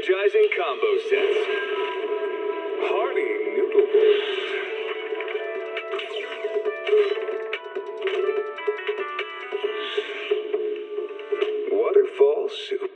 Energizing combo sets. Hearty noodle bowls. Waterfall soup.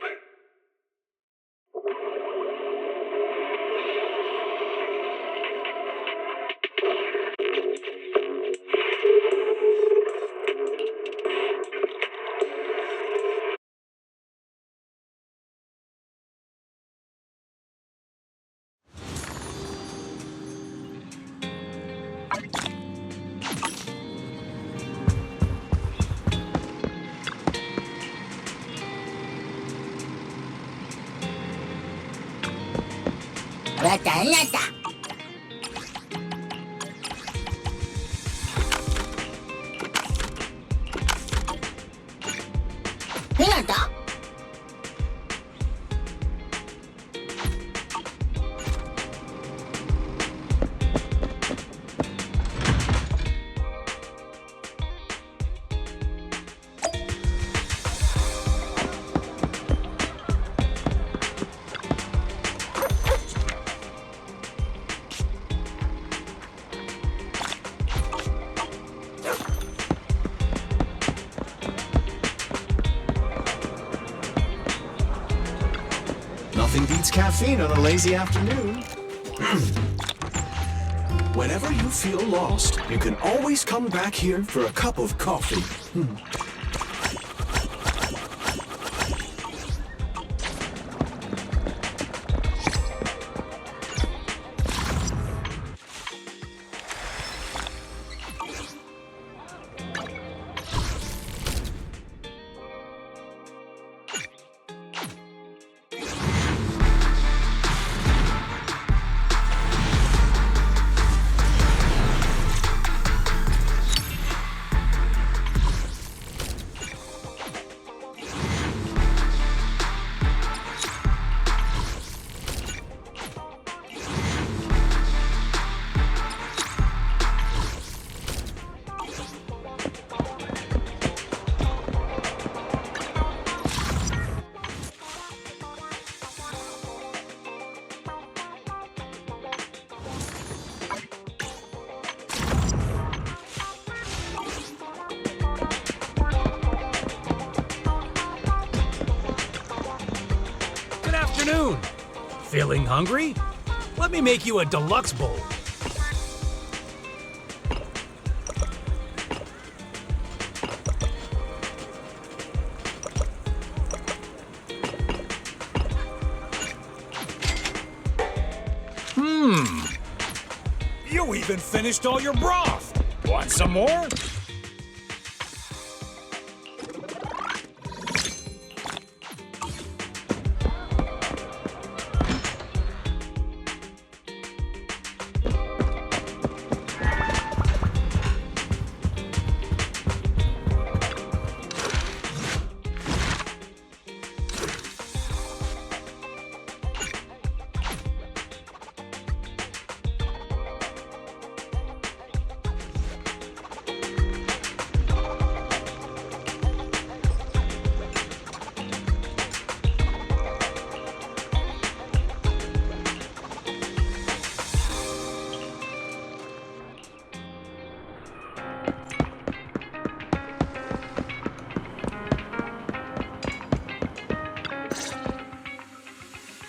Nata. Nothing beats caffeine on a lazy afternoon. Whenever you feel lost, you can always come back here for a cup of coffee. Afternoon. Feeling hungry? Let me make you a deluxe bowl. You even finished all your broth. Want some more?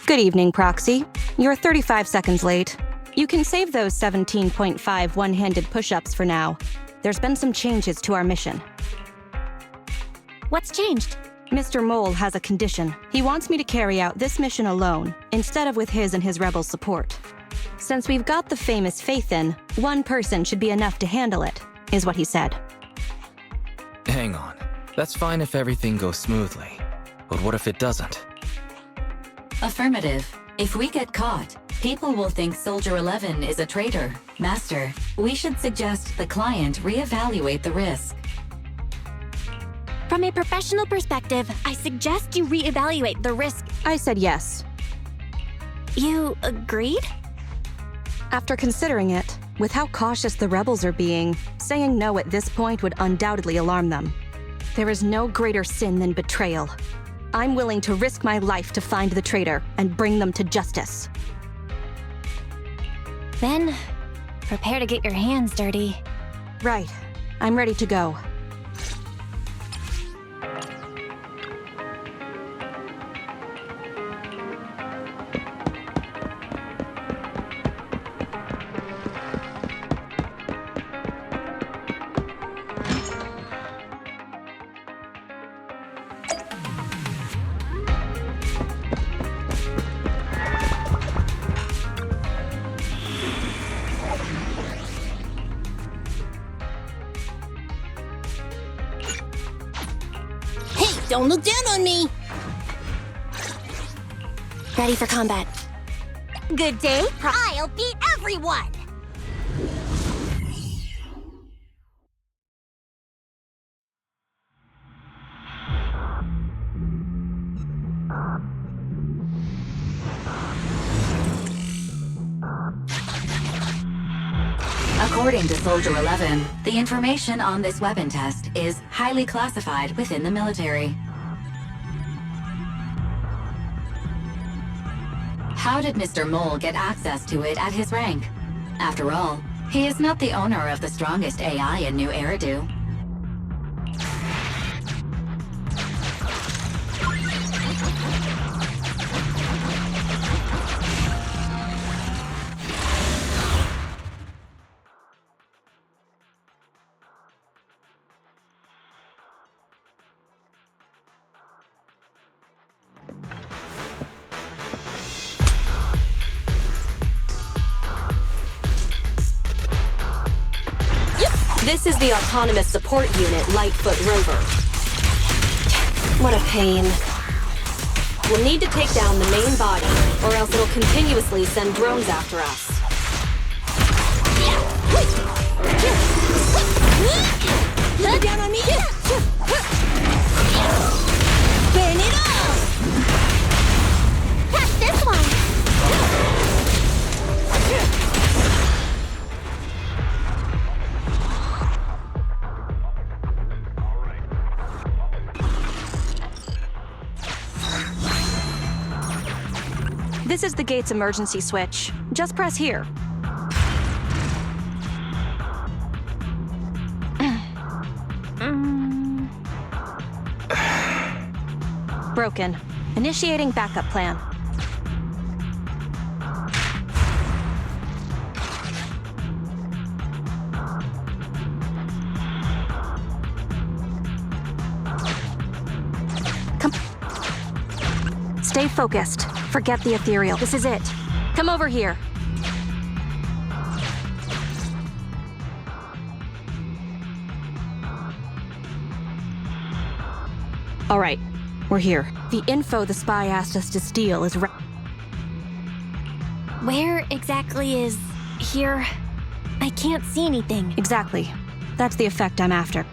Good evening, Proxy. You're 35 seconds late. You can save those 17.5 one-handed push-ups for now. There's been some changes to our mission. What's changed? Mr. Mole has a condition. He wants me to carry out this mission alone, instead of with his and his rebel support. Since we've got the famous Faith in, one person should be enough to handle it, is what he said. Hang on. That's fine if everything goes smoothly. But what if it doesn't? Affirmative. If we get caught, people will think Soldier 11 is a traitor. Master, we should suggest the client reevaluate the risk. From a professional perspective, I suggest you reevaluate the risk. I said yes. You agreed? After considering it, with how cautious the rebels are being, saying no at this point would undoubtedly alarm them. There is no greater sin than betrayal. I'm willing to risk my life to find the traitor and bring them to justice. Then, prepare to get your hands dirty. Right. I'm ready to go. Don't look down on me! Ready for combat. Good day, I'll beat everyone! According to Soldier 11, the information on this weapon test is highly classified within the military. How did Mr. Mole get access to it at his rank? After all, he is not the owner of the strongest AI in New Eridu. This is the Autonomous Support Unit Lightfoot Rover. What a pain. We'll need to take down the main body, or else it'll continuously send drones after us. Look down on me! Burn it all! Catch this one! This is the gate's emergency switch. Just press here. Broken. Initiating backup plan. Stay focused. Forget the ethereal. This is it. Come over here. All right, we're here. The info the spy asked us to steal is Where exactly is here? I can't see anything. Exactly. That's the effect I'm after.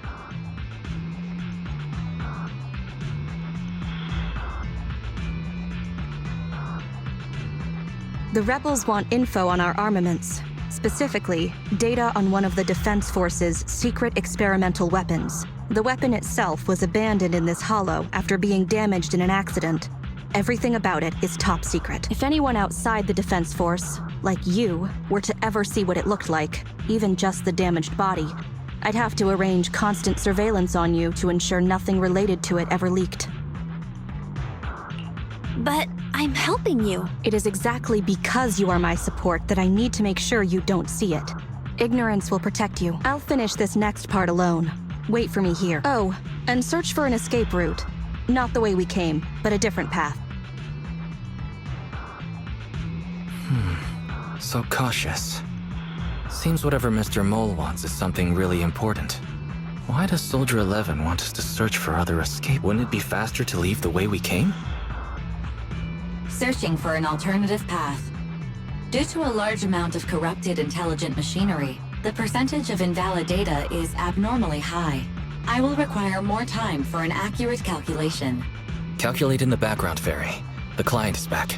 The rebels want info on our armaments. Specifically, data on one of the Defense Force's secret experimental weapons. The weapon itself was abandoned in this hollow after being damaged in an accident. Everything about it is top secret. If anyone outside the Defense Force, like you, were to ever see what it looked like, even just the damaged body, I'd have to arrange constant surveillance on you to ensure nothing related to it ever leaked. But I'm helping you. It is exactly because you are my support that I need to make sure you don't see it. Ignorance will protect you. I'll finish this next part alone. Wait for me here. Oh, and search for an escape route. Not the way we came, but a different path. So cautious. Seems whatever Mr. Mole wants is something really important. Why does Soldier 11 want us to search for other escape? Wouldn't it be faster to leave the way we came? Searching for an alternative path. Due to a large amount of corrupted intelligent machinery, the percentage of invalid data is abnormally high. I will require more time for an accurate calculation. Calculate in the background, Fairy. The client is back.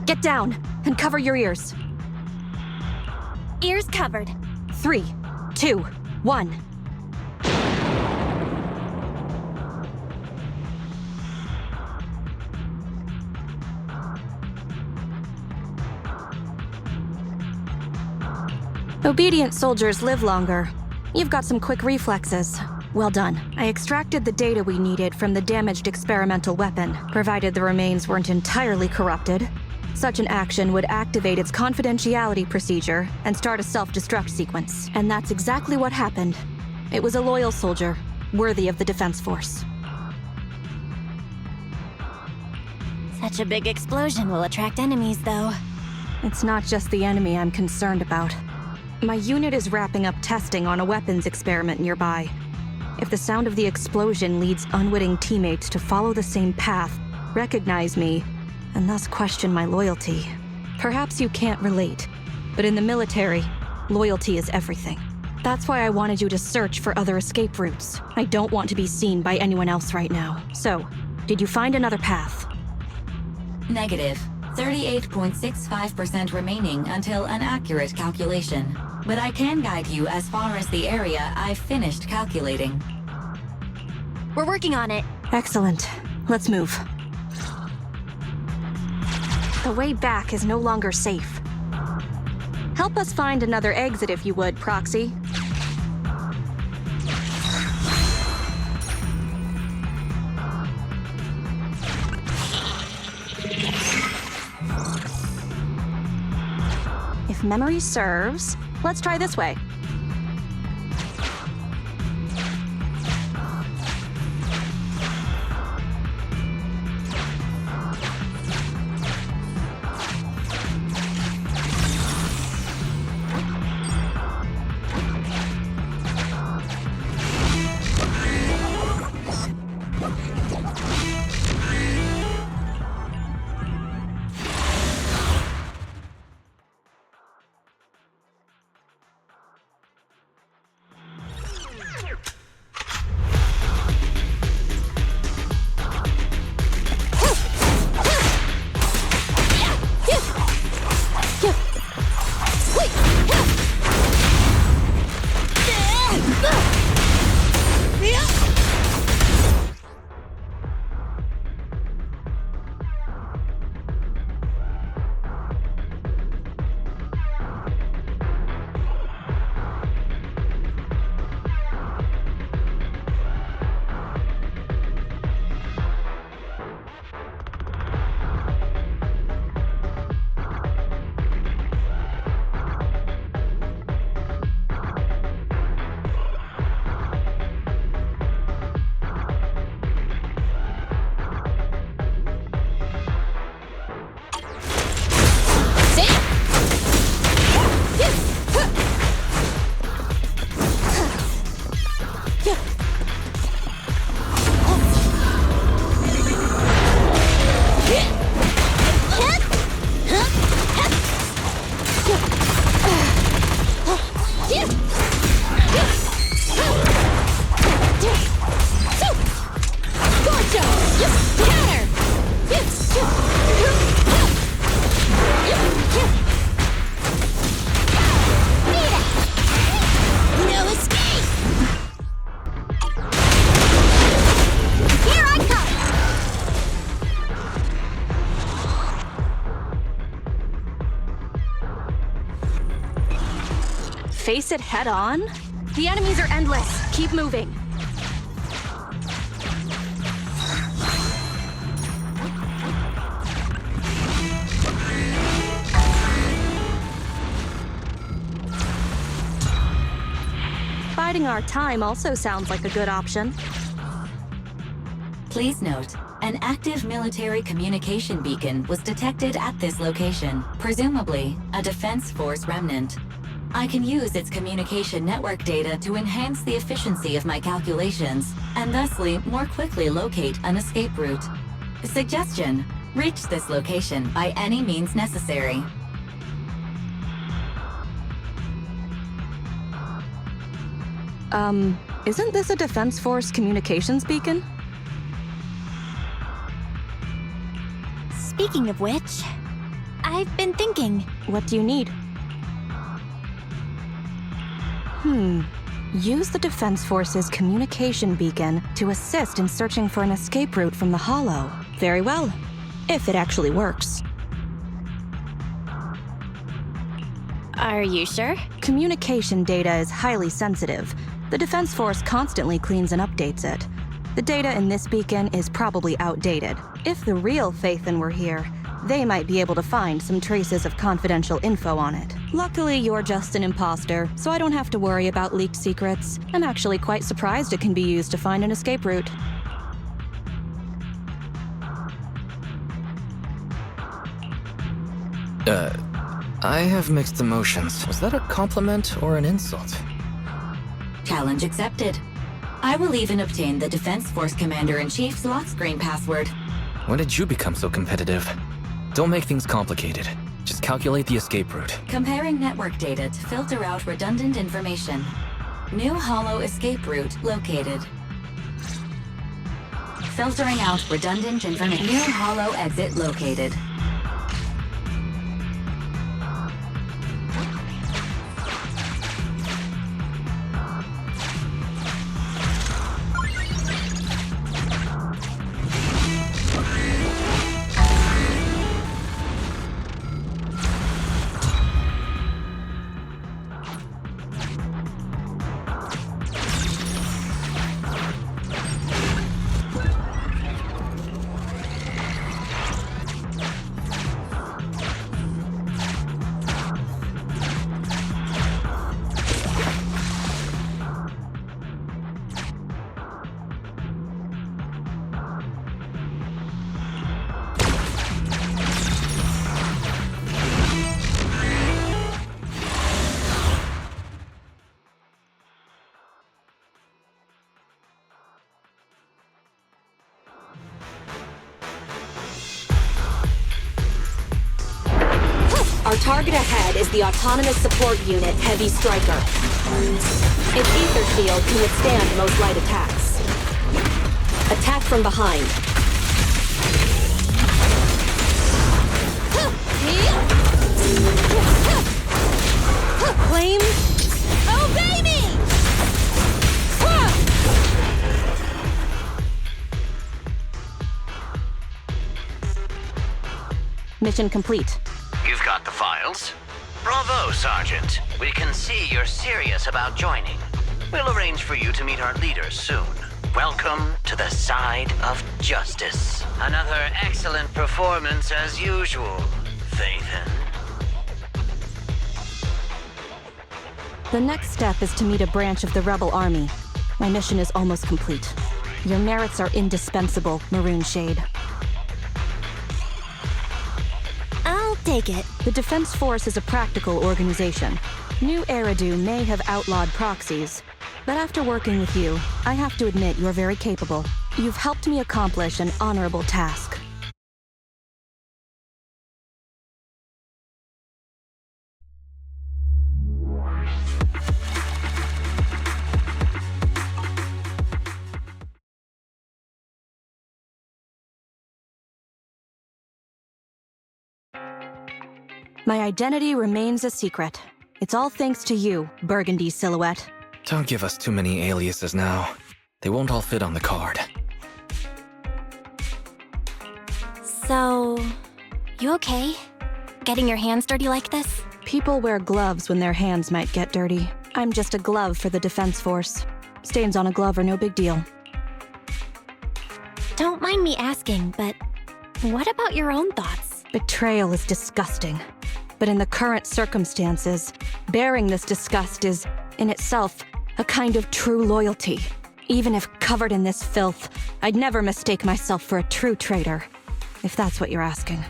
Get down and cover your ears. Ears covered. 3, 2, 1. Obedient soldiers live longer. You've got some quick reflexes. Well done. I extracted the data we needed from the damaged experimental weapon, provided the remains weren't entirely corrupted. Such an action would activate its confidentiality procedure and start a self-destruct sequence. And that's exactly what happened. It was a loyal soldier, worthy of the Defense Force. Such a big explosion will attract enemies, though. It's not just the enemy I'm concerned about. My unit is wrapping up testing on a weapons experiment nearby. If the sound of the explosion leads unwitting teammates to follow the same path, recognize me, and thus question my loyalty, perhaps you can't relate, but in the military, loyalty is everything. That's why I wanted you to search for other escape routes. I don't want to be seen by anyone else right now. So, did you find another path? Negative. 38.65% remaining until an accurate calculation. But I can guide you as far as the area I've finished calculating. We're working on it. Excellent. Let's move. The way back is no longer safe. Help us find another exit if you would, Proxy. If memory serves, let's try this way. Face it head on? The enemies are endless. Keep moving. Biding our time also sounds like a good option. Please note, an active military communication beacon was detected at this location, presumably a Defense Force remnant. I can use its communication network data to enhance the efficiency of my calculations, and thusly more quickly locate an escape route. Suggestion: reach this location by any means necessary. Isn't this a Defense Force communications beacon? Speaking of which, I've been thinking. What do you need? Use the Defense Force's communication beacon to assist in searching for an escape route from the Hollow. Very well, if it actually works. Are you sure? Communication data is highly sensitive. The Defense Force constantly cleans and updates it. The data in this beacon is probably outdated. If the real Phaethon were here, they might be able to find some traces of confidential info on it. Luckily, you're just an imposter, so I don't have to worry about leaked secrets. I'm actually quite surprised it can be used to find an escape route. I have mixed emotions. Was that a compliment or an insult? Challenge accepted. I will even obtain the Defense Force Commander-in-Chief's lock screen password. When did you become so competitive? Don't make things complicated. Just calculate the escape route. Comparing network data to filter out redundant information. New Hollow escape route located. Filtering out redundant information. New Hollow exit located. Our target ahead is the Autonomous Support Unit Heavy Striker. Its ether field can withstand most light attacks. Attack from behind. Claim. Obey me! Mission complete. You've got the files? Bravo, Sergeant. We can see you're serious about joining. We'll arrange for you to meet our leaders soon. Welcome to the side of justice. Another excellent performance as usual, Phaethon. The next step is to meet a branch of the Rebel Army. My mission is almost complete. Your merits are indispensable, Maroon Shade. I'll take it. The Defense Force is a practical organization. New Eridu may have outlawed proxies, but after working with you, I have to admit you're very capable. You've helped me accomplish an honorable task. My identity remains a secret. It's all thanks to you, Burgundy Silhouette. Don't give us too many aliases now. They won't all fit on the card. So, you okay? Getting your hands dirty like this? People wear gloves when their hands might get dirty. I'm just a glove for the Defense Force. Stains on a glove are no big deal. Don't mind me asking, but what about your own thoughts? Betrayal is disgusting. But in the current circumstances, bearing this disgust is, in itself, a kind of true loyalty. Even if covered in this filth, I'd never mistake myself for a true traitor, if that's what you're asking.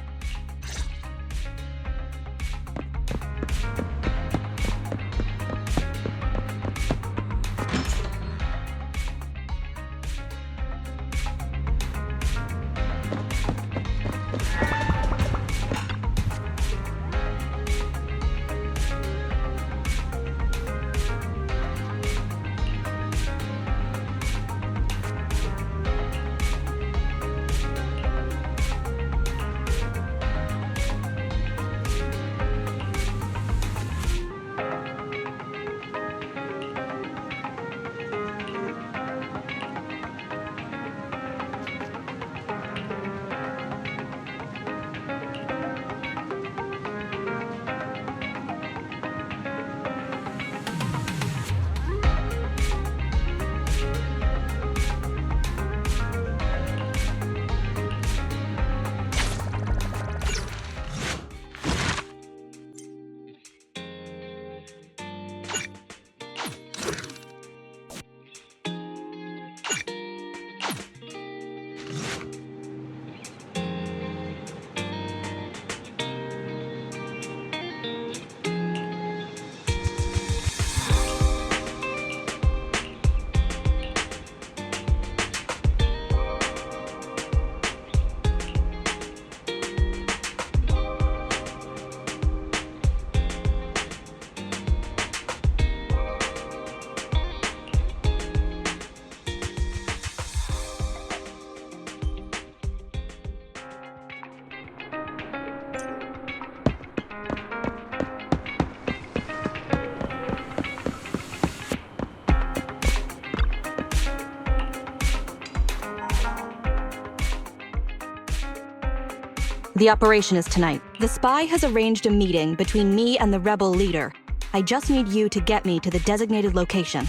The operation is tonight. The spy has arranged a meeting between me and the rebel leader. I just need you to get me to the designated location.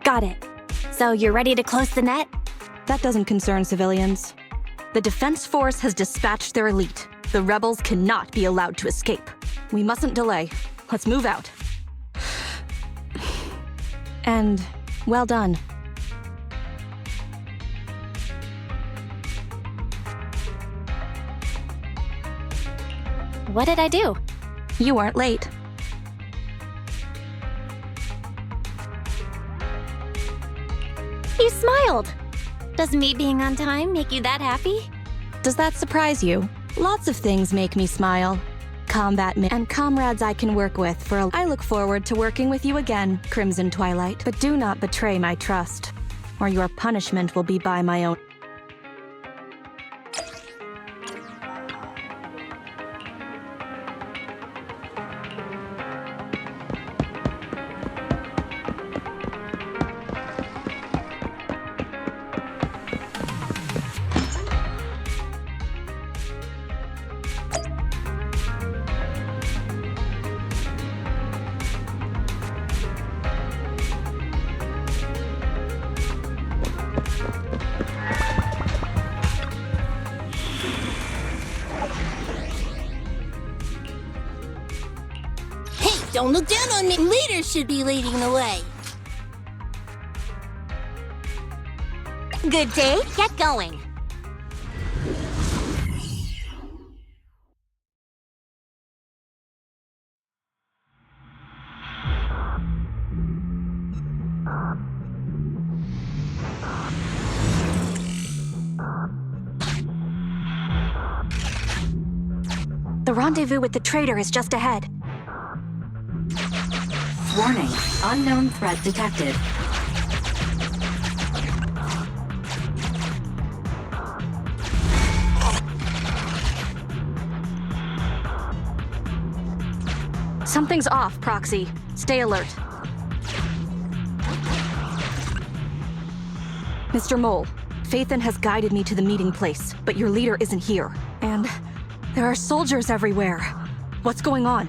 Got it. So you're ready to close the net? That doesn't concern civilians. The Defense Force has dispatched their elite. The rebels cannot be allowed to escape. We mustn't delay. Let's move out. And well done. What did I do? You weren't late. You smiled. Does me being on time make you that happy? Does that surprise you? Lots of things make me smile. Combat and comrades I can work with I look forward to working with you again, Crimson Twilight. But do not betray my trust, or your punishment will be by my own. Don't look down on me. Leaders should be leading the way. Good day. Get going. The rendezvous with the traitor is just ahead. Warning, unknown threat detected. Something's off, Proxy. Stay alert. Mr. Mole, Phaethon has guided me to the meeting place, but your leader isn't here. And there are soldiers everywhere. What's going on?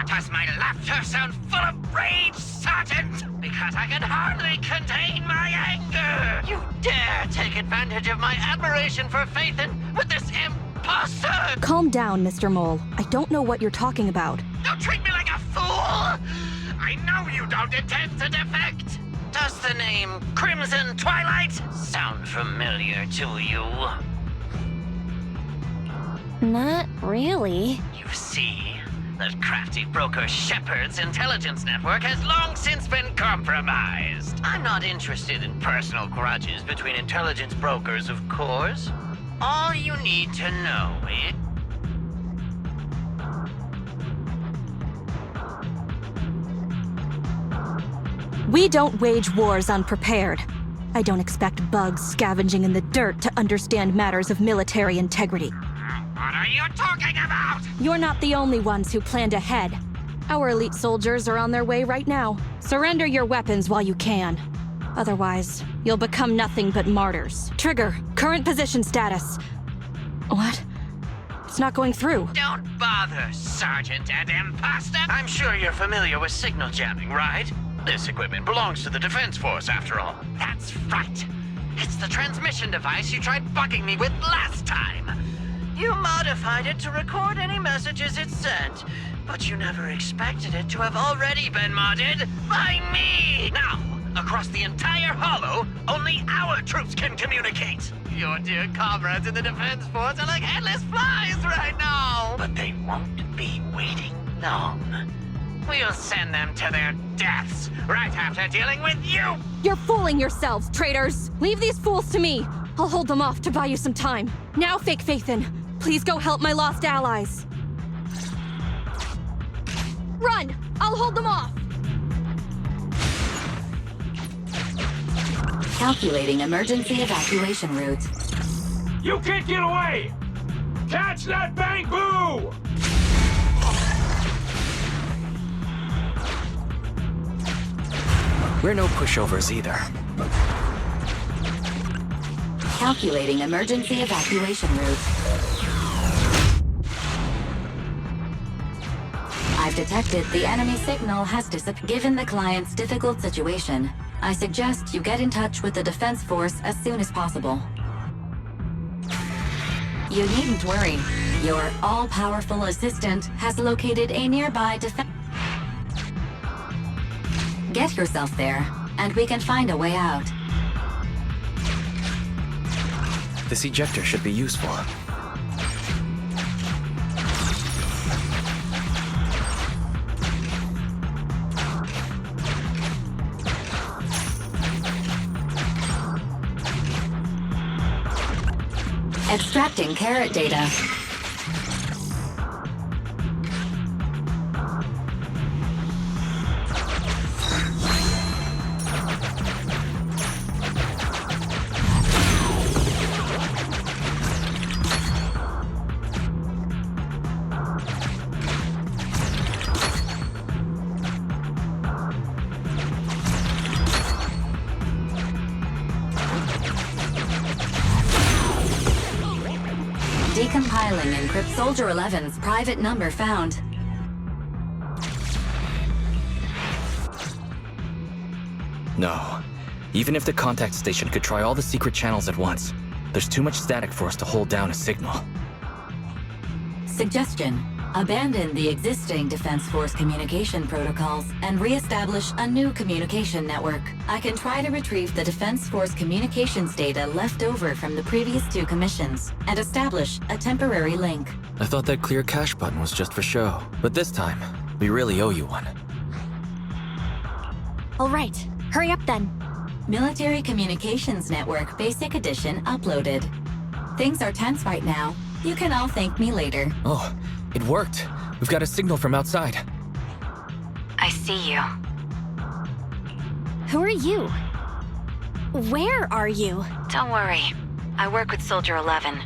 Does my laughter sound full of rage, Sergeant? Because I can hardly contain my anger! You dare take advantage of my admiration for Phaethon with this imposter! Calm down, Mr. Mole. I don't know what you're talking about. Don't treat me like a fool! I know you don't intend to defect! Does the name Crimson Twilight sound familiar to you? Not really. You see, that crafty broker Shepard's intelligence network has long since been compromised. I'm not interested in personal grudges between intelligence brokers, of course. All you need to know is... We don't wage wars unprepared. I don't expect bugs scavenging in the dirt to understand matters of military integrity. What are you talking about? You're not the only ones who planned ahead. Our elite soldiers are on their way right now. Surrender your weapons while you can. Otherwise, you'll become nothing but martyrs. Trigger, current position status. What? It's not going through. Don't bother, Sergeant and Imposter. I'm sure you're familiar with signal jamming, right? This equipment belongs to the Defense Force, after all. That's right. It's the transmission device you tried bugging me with last time. You modified it to record any messages it sent, but you never expected it to have already been modded by me! Now, across the entire Hollow, only our troops can communicate! Your dear comrades in the Defense Force are like headless flies right now! But they won't be waiting long. We'll send them to their deaths, right after dealing with you! You're fooling yourselves, traitors! Leave these fools to me! I'll hold them off to buy you some time. Now, Fake Phaethon, please go help my lost allies. Run! I'll hold them off! Calculating emergency evacuation route. You can't get away! Catch that bang boo! We're no pushovers either. Calculating emergency evacuation route. I've detected the enemy signal has disappeared. Given the client's difficult situation, I suggest you get in touch with the defense force as soon as possible. You needn't worry. Your all-powerful assistant has located a nearby defense. Get yourself there, and we can find a way out. This ejector should be useful. Extracting carrot data. Decompiling encrypt Soldier 11's private number found. No. Even if the contact station could try all the secret channels at once, there's too much static for us to hold down a signal. Suggestion: abandon the existing Defense Force communication protocols and re-establish a new communication network. I can try to retrieve the Defense Force communications data left over from the previous 2 commissions and establish a temporary link. I thought that clear cache button was just for show, but this time, we really owe you one. All right, hurry up then. Military Communications Network Basic Edition uploaded. Things are tense right now. You can all thank me later. Oh, it worked. We've got a signal from outside. I see you. Who are you? Where are you? Don't worry. I work with Soldier 11.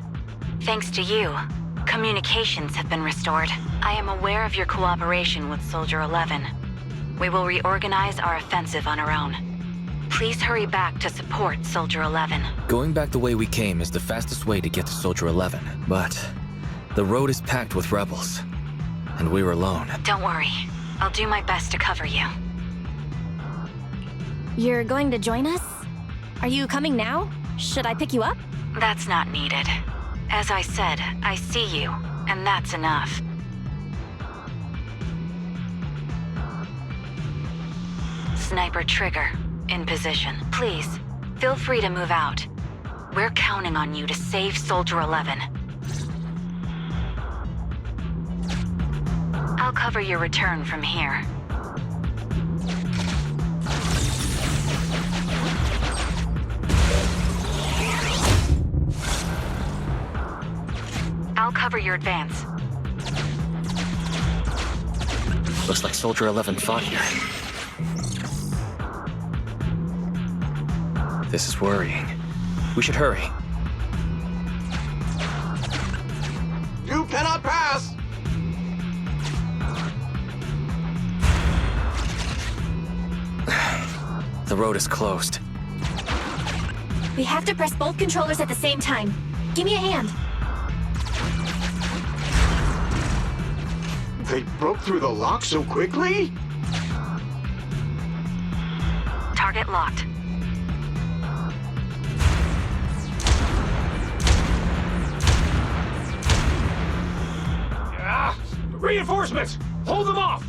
Thanks to you, communications have been restored. I am aware of your cooperation with Soldier 11. We will reorganize our offensive on our own. Please hurry back to support Soldier 11. Going back the way we came is the fastest way to get to Soldier 11, but the road is packed with rebels, and we're alone. Don't worry. I'll do my best to cover you. You're going to join us? Are you coming now? Should I pick you up? That's not needed. As I said, I see you, and that's enough. Sniper trigger, in position. Please, feel free to move out. We're counting on you to save Soldier 11. I'll cover your return from here. I'll cover your advance. Looks like Soldier 11 fought here. This is worrying. We should hurry. You cannot pass! The road is closed. We have to press both controllers at the same time. Give me a hand. They broke through the lock so quickly? Target locked. Reinforcements! Hold them off!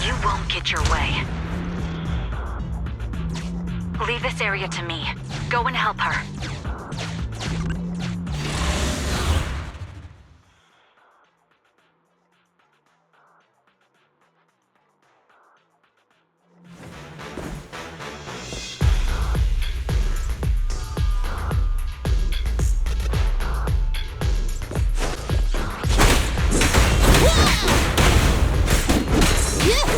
You won't get your way. Leave this area to me. Go and help her. Yeah!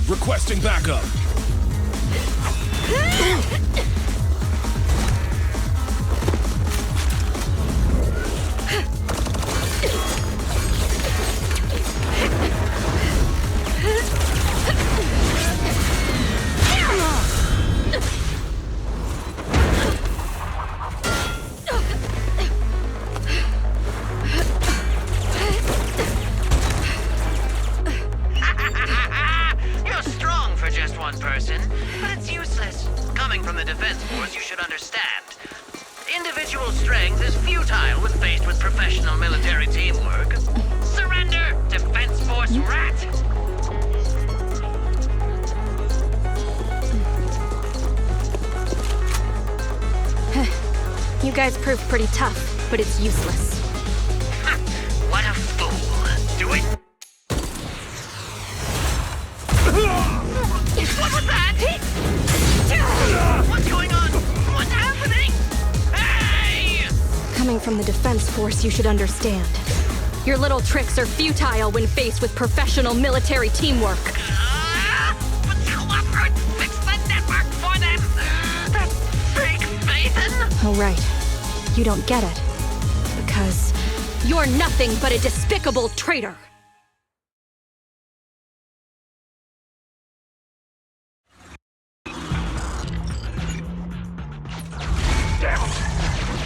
Belobog requesting backup. You're strong for just one person, but it's useless. Coming from the Defense Force, you should understand. Individual strength is futile when faced with professional military teamwork. Surrender, Defense Force rat! You guys proved pretty tough, but it's useless. What a fool. Do it. What was that? What's going on? What's happening? Hey! Coming from the Defense Force, you should understand. Your little tricks are futile when faced with professional military teamwork. But cooperate, fix the network for them. That fake Nathan. Oh, right. You don't get it. Because you're nothing but a despicable traitor.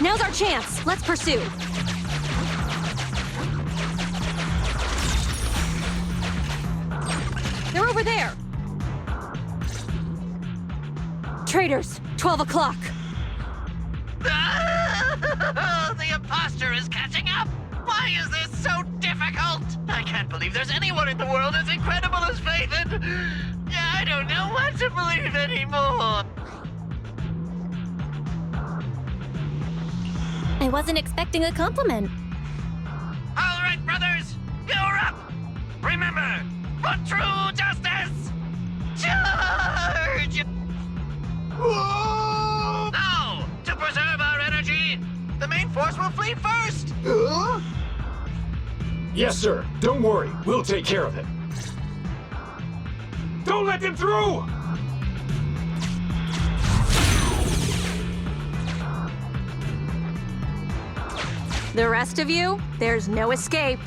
Now's our chance. Let's pursue. They're over there. Traitors, 12 o'clock. The imposter is catching up. Why is this so difficult? I can't believe there's anyone in the world as incredible as Phaethon. I don't know what to believe anymore. I wasn't expecting a compliment. All right, brothers, you're up. Remember, for true justice, charge! Now, to preserve our energy, the main force will flee first. Yes, sir. Don't worry. We'll take care of it. Don't let them through! The rest of you, there's no escape.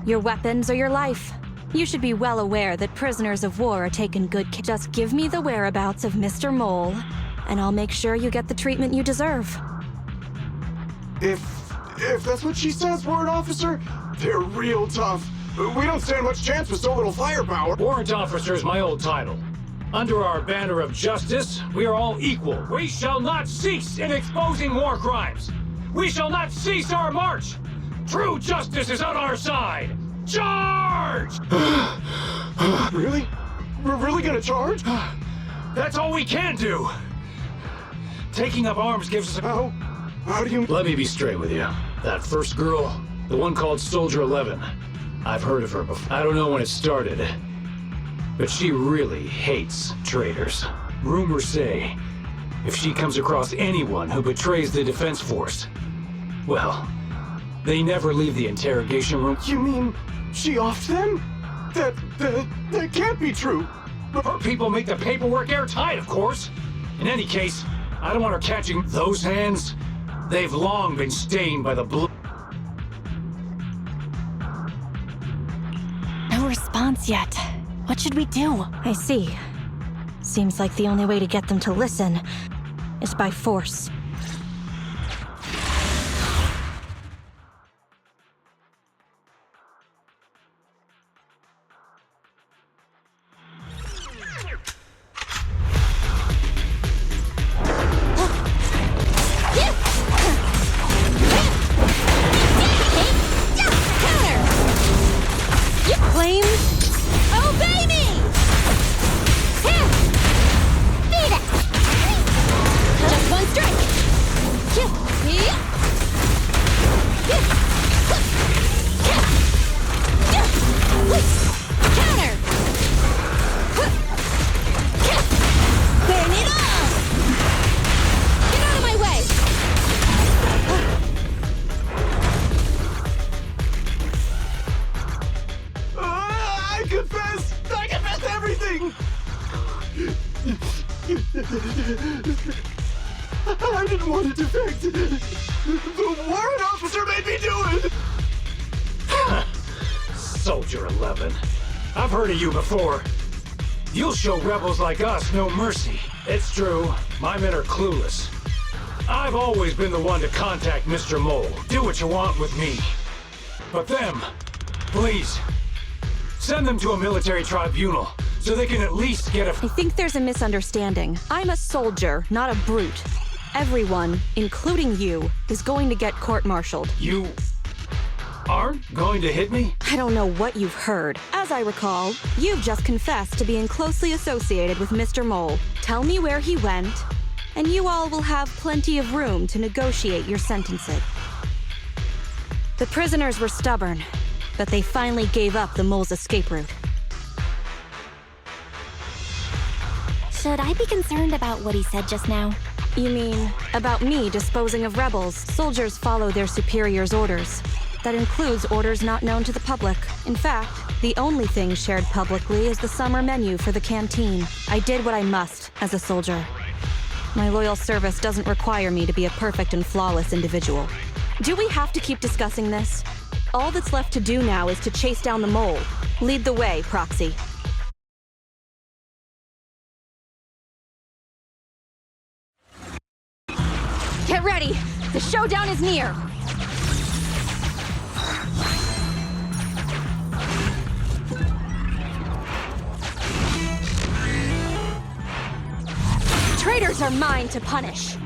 Your weapons or your life. You should be well aware that prisoners of war are taken good care. Just give me the whereabouts of Mr. Mole, and I'll make sure you get the treatment you deserve. If that's what she says, Warrant Officer, they're real tough. We don't stand much chance with so little firepower. Warrant Officer is my old title. Under our banner of justice, we are all equal. We shall not cease in exposing war crimes. We shall not cease our march. True justice is on our side. Charge! Really? We're really gonna charge? That's all we can do. Taking up arms gives us a... How do you... Let me be straight with you. That first girl, the one called Soldier 11, I've heard of her before. I don't know when it started, but she really hates traitors. Rumors say, if she comes across anyone who betrays the Defense Force, well, they never leave the interrogation room. You mean she offed them? That can't be true. Her people make the paperwork airtight, of course. In any case, I don't want her catching those hands. They've long been stained by the blood. No response yet. What should we do? I see. Seems like the only way to get them to listen is by force. Just one strike! I didn't want to defect. The warrant officer made me do it! Soldier 11. I've heard of you before. You'll show rebels like us no mercy. It's true, my men are clueless. I've always been the one to contact Mr. Mole. Do what you want with me. But them, please, send them to a military tribunal so they can at least get a... I think there's a misunderstanding. I'm a soldier, not a brute. Everyone, including you, is going to get court-martialed. You aren't going to hit me? I don't know what you've heard. As I recall, you've just confessed to being closely associated with Mr. Mole. Tell me where he went, and you all will have plenty of room to negotiate your sentences. The prisoners were stubborn, but they finally gave up the Mole's escape route. Should I be concerned about what he said just now? You mean, about me disposing of rebels? Soldiers follow their superiors' orders. That includes orders not known to the public. In fact, the only thing shared publicly is the summer menu for the canteen. I did what I must as a soldier. My loyal service doesn't require me to be a perfect and flawless individual. Do we have to keep discussing this? All that's left to do now is to chase down the Mole. Lead the way, Proxy. Get ready! The showdown is near! Traitors are mine to punish!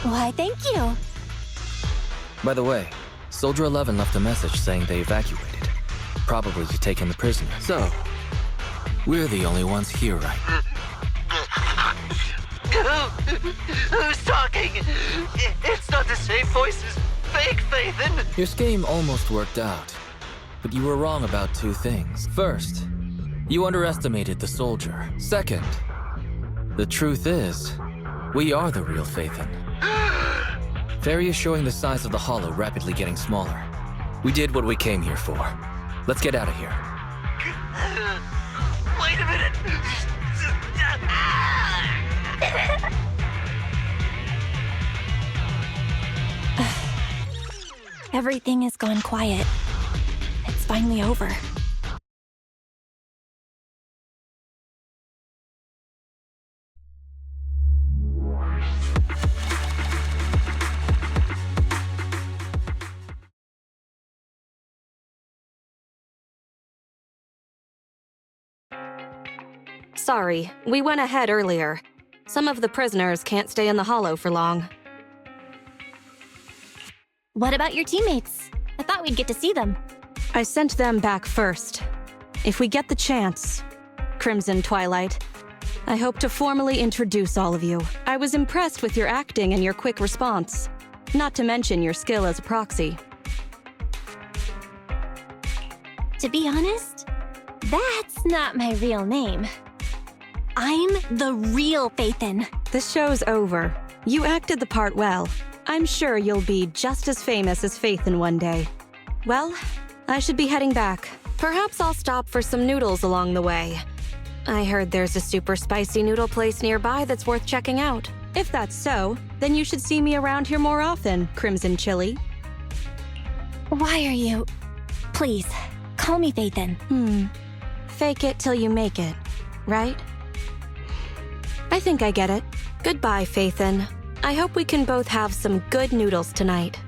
Why, thank you. By the way, Soldier 11 left a message saying they evacuated. Probably to take in the prisoners. So, we're the only ones here, right? Who's talking? It's not the same voice as fake Faithin. Your scheme almost worked out, but you were wrong about two things. First, you underestimated the soldier. Second, the truth is, we are the real Faithin. Fairy is showing the size of the hollow rapidly getting smaller. We did what we came here for. Let's get out of here. Wait a minute! Everything has gone quiet. It's finally over. Sorry, we went ahead earlier. Some of the prisoners can't stay in the hollow for long. What about your teammates? I thought we'd get to see them. I sent them back first. If we get the chance, Crimson Twilight, I hope to formally introduce all of you. I was impressed with your acting and your quick response, not to mention your skill as a proxy. To be honest, that's not my real name. I'm the real Faithin. The show's over. You acted the part well. I'm sure you'll be just as famous as Faithin one day. Well, I should be heading back. Perhaps I'll stop for some noodles along the way. I heard there's a super spicy noodle place nearby that's worth checking out. If that's so, then you should see me around here more often, Crimson Chili. Why are you... Please, call me Faithin. Fake it till you make it, right? I think I get it. Goodbye, Faithin. I hope we can both have some good noodles tonight.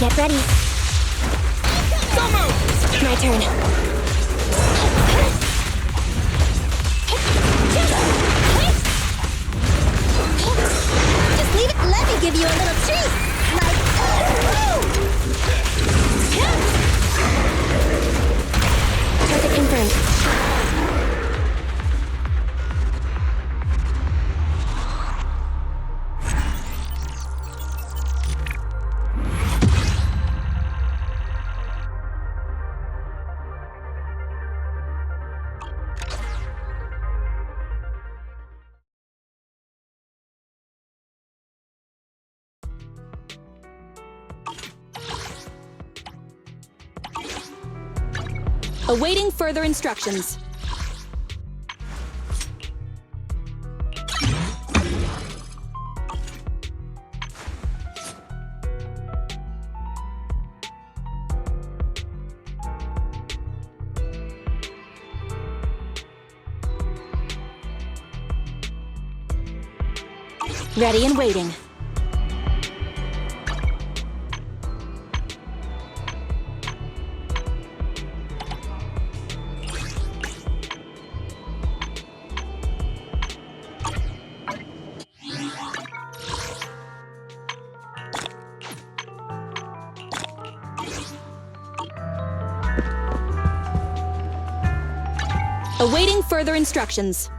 Get ready. My turn. Just leave it. Let me give you a little treat. Like, Awaiting further instructions. Ready and waiting. Awaiting further instructions.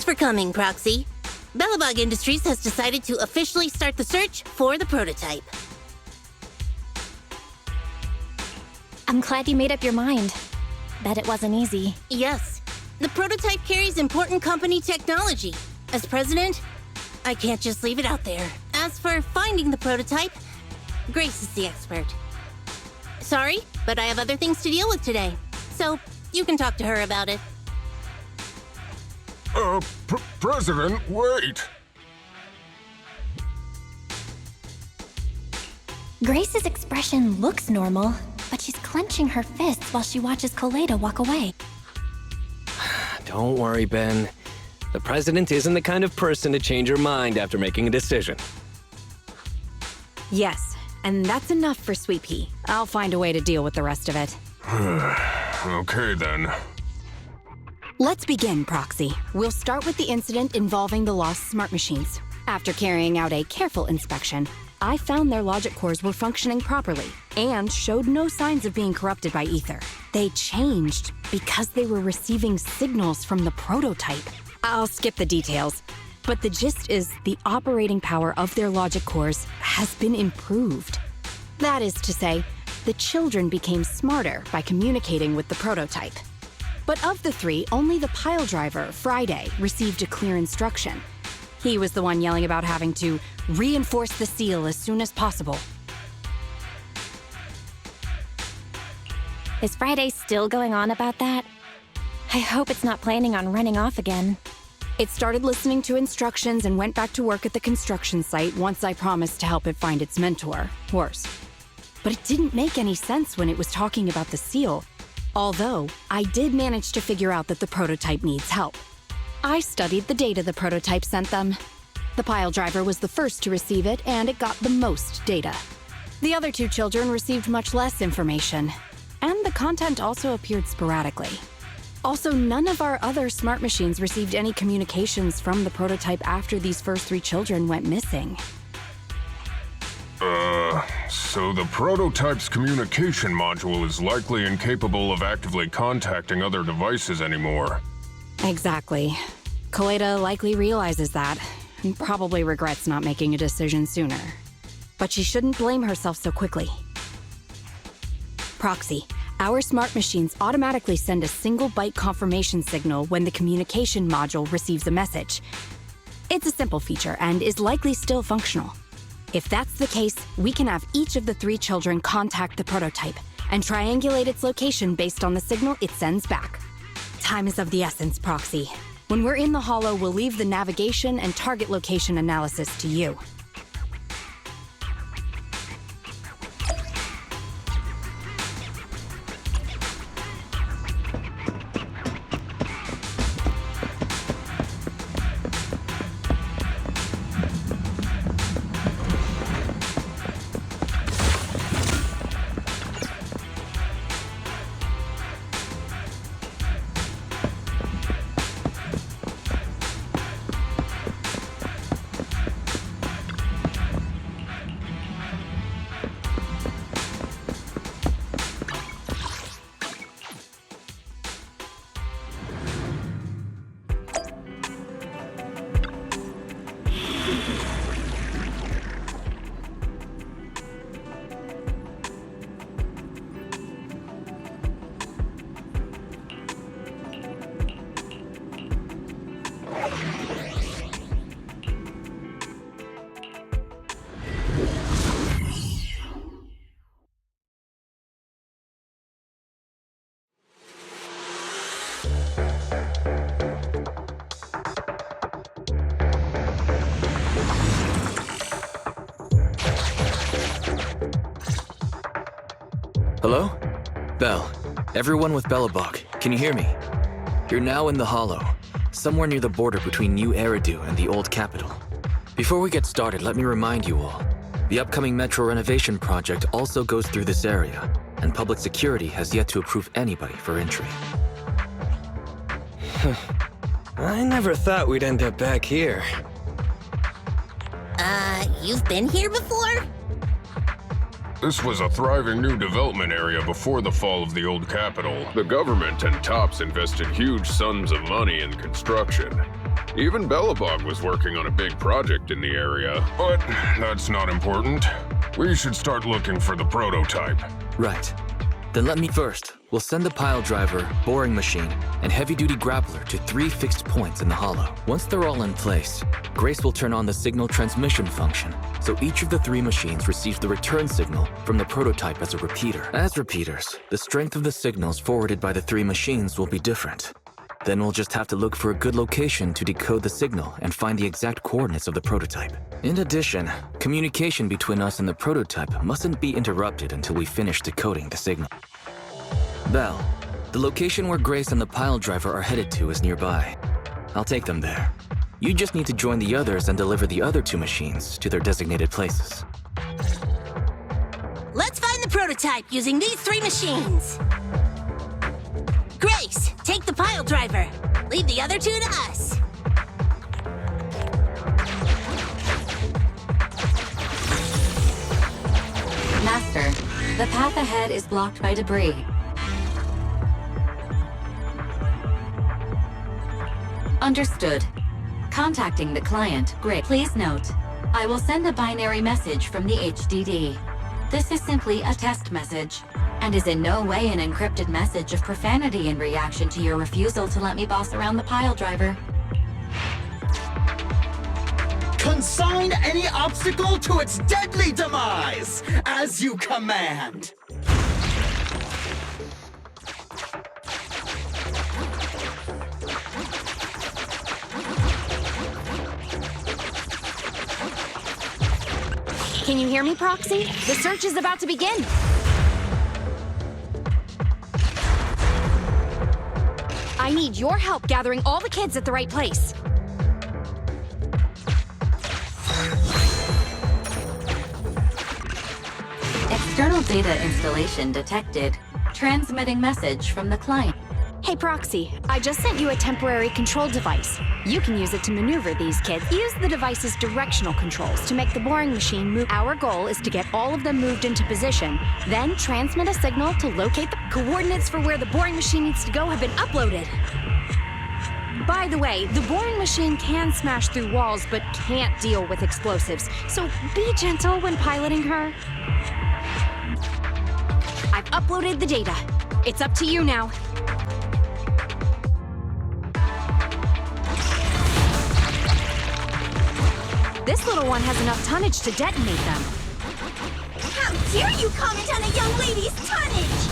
For coming, Proxy. Belobog Industries has decided to officially start the search for the prototype. I'm glad you made up your mind. Bet it wasn't easy. Yes, the prototype carries important company technology. As president, I can't just leave it out there. As for finding the prototype, Grace is the expert. Sorry, but I have other things to deal with today. So, you can talk to her about it. President, wait! Grace's expression looks normal, but she's clenching her fists while she watches Coleta walk away. Don't worry, Ben. The president isn't the kind of person to change her mind after making a decision. Yes, and that's enough for Sweet Pea. I'll find a way to deal with the rest of it. Okay, then. Let's begin, Proxy. We'll start with the incident involving the lost smart machines. After carrying out a careful inspection, I found their logic cores were functioning properly and showed no signs of being corrupted by ether. They changed because they were receiving signals from the prototype. I'll skip the details, but the gist is the operating power of their logic cores has been improved. That is to say, the children became smarter by communicating with the prototype. But of the three, only the pile driver, Friday, received a clear instruction. He was the one yelling about having to reinforce the seal as soon as possible. Is Friday still going on about that? I hope it's not planning on running off again. It started listening to instructions and went back to work at the construction site once I promised to help it find its mentor, Horse. But it didn't make any sense when it was talking about the seal. Although, I did manage to figure out that the prototype needs help. I studied the data the prototype sent them. The pile driver was the first to receive it, and it got the most data. The other two children received much less information, and the content also appeared sporadically. Also, none of our other smart machines received any communications from the prototype after these first three children went missing. So the prototype's communication module is likely incapable of actively contacting other devices anymore. Exactly. Coleta likely realizes that, and probably regrets not making a decision sooner. But she shouldn't blame herself so quickly. Proxy, our smart machines automatically send a single byte confirmation signal when the communication module receives a message. It's a simple feature and is likely still functional. If that's the case, we can have each of the three children contact the prototype and triangulate its location based on the signal it sends back. Time is of the essence, Proxy. When we're in the Hollow, we'll leave the navigation and target location analysis to you. Hello? Bell. Everyone with Belobog, can you hear me? You're now in the Hollow, somewhere near the border between New Eridu and the Old Capital. Before we get started, let me remind you all, the upcoming metro renovation project also goes through this area, and public security has yet to approve anybody for entry. I never thought we'd end up back here. You've been here before? This was a thriving new development area before the fall of the old capital. The government and TOPS invested huge sums of money in construction. Even Belobog was working on a big project in the area, but that's not important. We should start looking for the prototype. Right. Then let me first. We'll send the pile driver, boring machine, and heavy-duty grappler to 3 fixed points in the hollow. Once they're all in place, Grace will turn on the signal transmission function, so each of the 3 machines receives the return signal from the prototype as a repeater. As repeaters, the strength of the signals forwarded by the 3 machines will be different. Then we'll just have to look for a good location to decode the signal and find the exact coordinates of the prototype. In addition, communication between us and the prototype mustn't be interrupted until we finish decoding the signal. Belle, the location where Grace and the pile driver are headed to is nearby. I'll take them there. You just need to join the others and deliver the other 2 machines to their designated places. Let's find the prototype using these 3 machines. Grace, take the pile driver. Leave the other 2 to us. Master, the path ahead is blocked by debris. Understood. Contacting the client, great. Please note, I will send a binary message from the HDD. This is simply a test message, and is in no way an encrypted message of profanity in reaction to your refusal to let me boss around the pile driver. Consign any obstacle to its deadly demise, as you command. Can you hear me, Proxy? The search is about to begin. I need your help gathering all the kids at the right place. External data installation detected. Transmitting message from the client. Hey, Proxy, I just sent you a temporary control device. You can use it to maneuver these kids. Use the device's directional controls to make the boring machine move. Our goal is to get all of them moved into position, then transmit a signal to locate the coordinates for where the boring machine needs to go have been uploaded. By the way, the boring machine can smash through walls, but can't deal with explosives, so be gentle when piloting her. I've uploaded the data. It's up to you now. This little one has enough tonnage to detonate them. How dare you comment on a young lady's tonnage!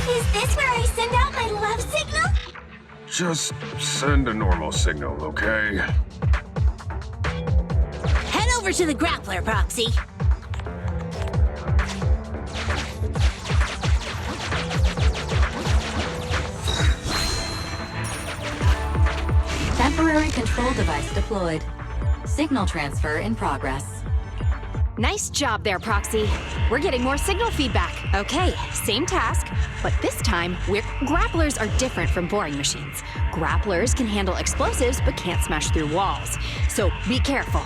Is this where I send out my love signal? Just send a normal signal, okay? Head over to the grappler, Proxy. Temporary control device deployed. Signal transfer in progress. Nice job there, Proxy. We're getting more signal feedback. Okay, same task, but this time, grapplers are different from boring machines. Grapplers can handle explosives, but can't smash through walls. So be careful.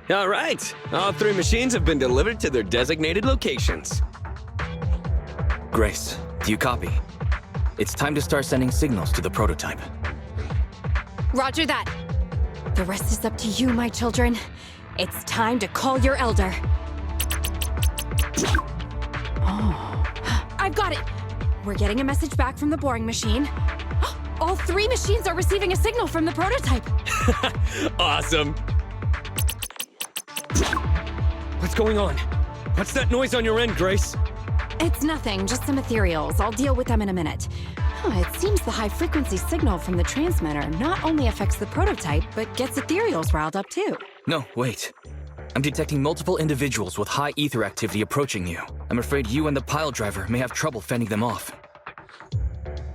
All right, all 3 machines have been delivered to their designated locations. Grace, do you copy? It's time to start sending signals to the prototype. Roger that. The rest is up to you, my children. It's time to call your elder. Oh, I've got it. We're getting a message back from the boring machine. All 3 machines are receiving a signal from the prototype. Awesome. What's going on? What's that noise on your end, Grace? It's nothing, just some ethereals. I'll deal with them in a minute. It seems the high-frequency signal from the transmitter not only affects the prototype, but gets ethereals riled up too. No, wait. I'm detecting multiple individuals with high ether activity approaching you. I'm afraid you and the pile driver may have trouble fending them off.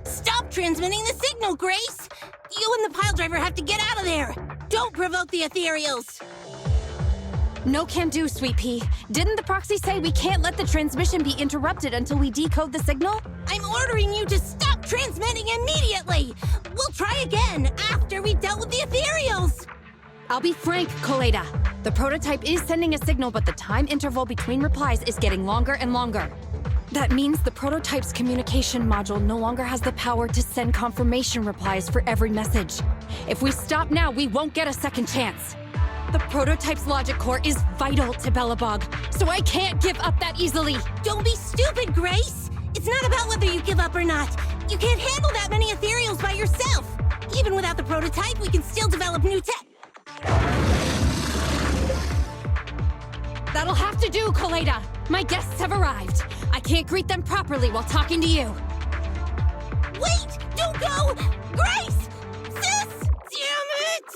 Stop transmitting the signal, Grace! You and the pile driver have to get out of there! Don't provoke the ethereals! No can do, Sweet Pea. Didn't the proxy say we can't let the transmission be interrupted until we decode the signal? I'm ordering you to stop transmitting immediately! We'll try again after we've dealt with the ethereals! I'll be frank, Koleda. The prototype is sending a signal, but the time interval between replies is getting longer and longer. That means the prototype's communication module no longer has the power to send confirmation replies for every message. If we stop now, we won't get a second chance. The prototype's logic core is vital to Belobog, so I can't give up that easily. Don't be stupid, Grace! It's not about whether you give up or not. You can't handle that many ethereals by yourself. Even without the prototype, we can still develop new tech. That'll have to do, Koleda. My guests have arrived. I can't greet them properly while talking to you. Wait! Don't go! Grace! Sis! Damn it!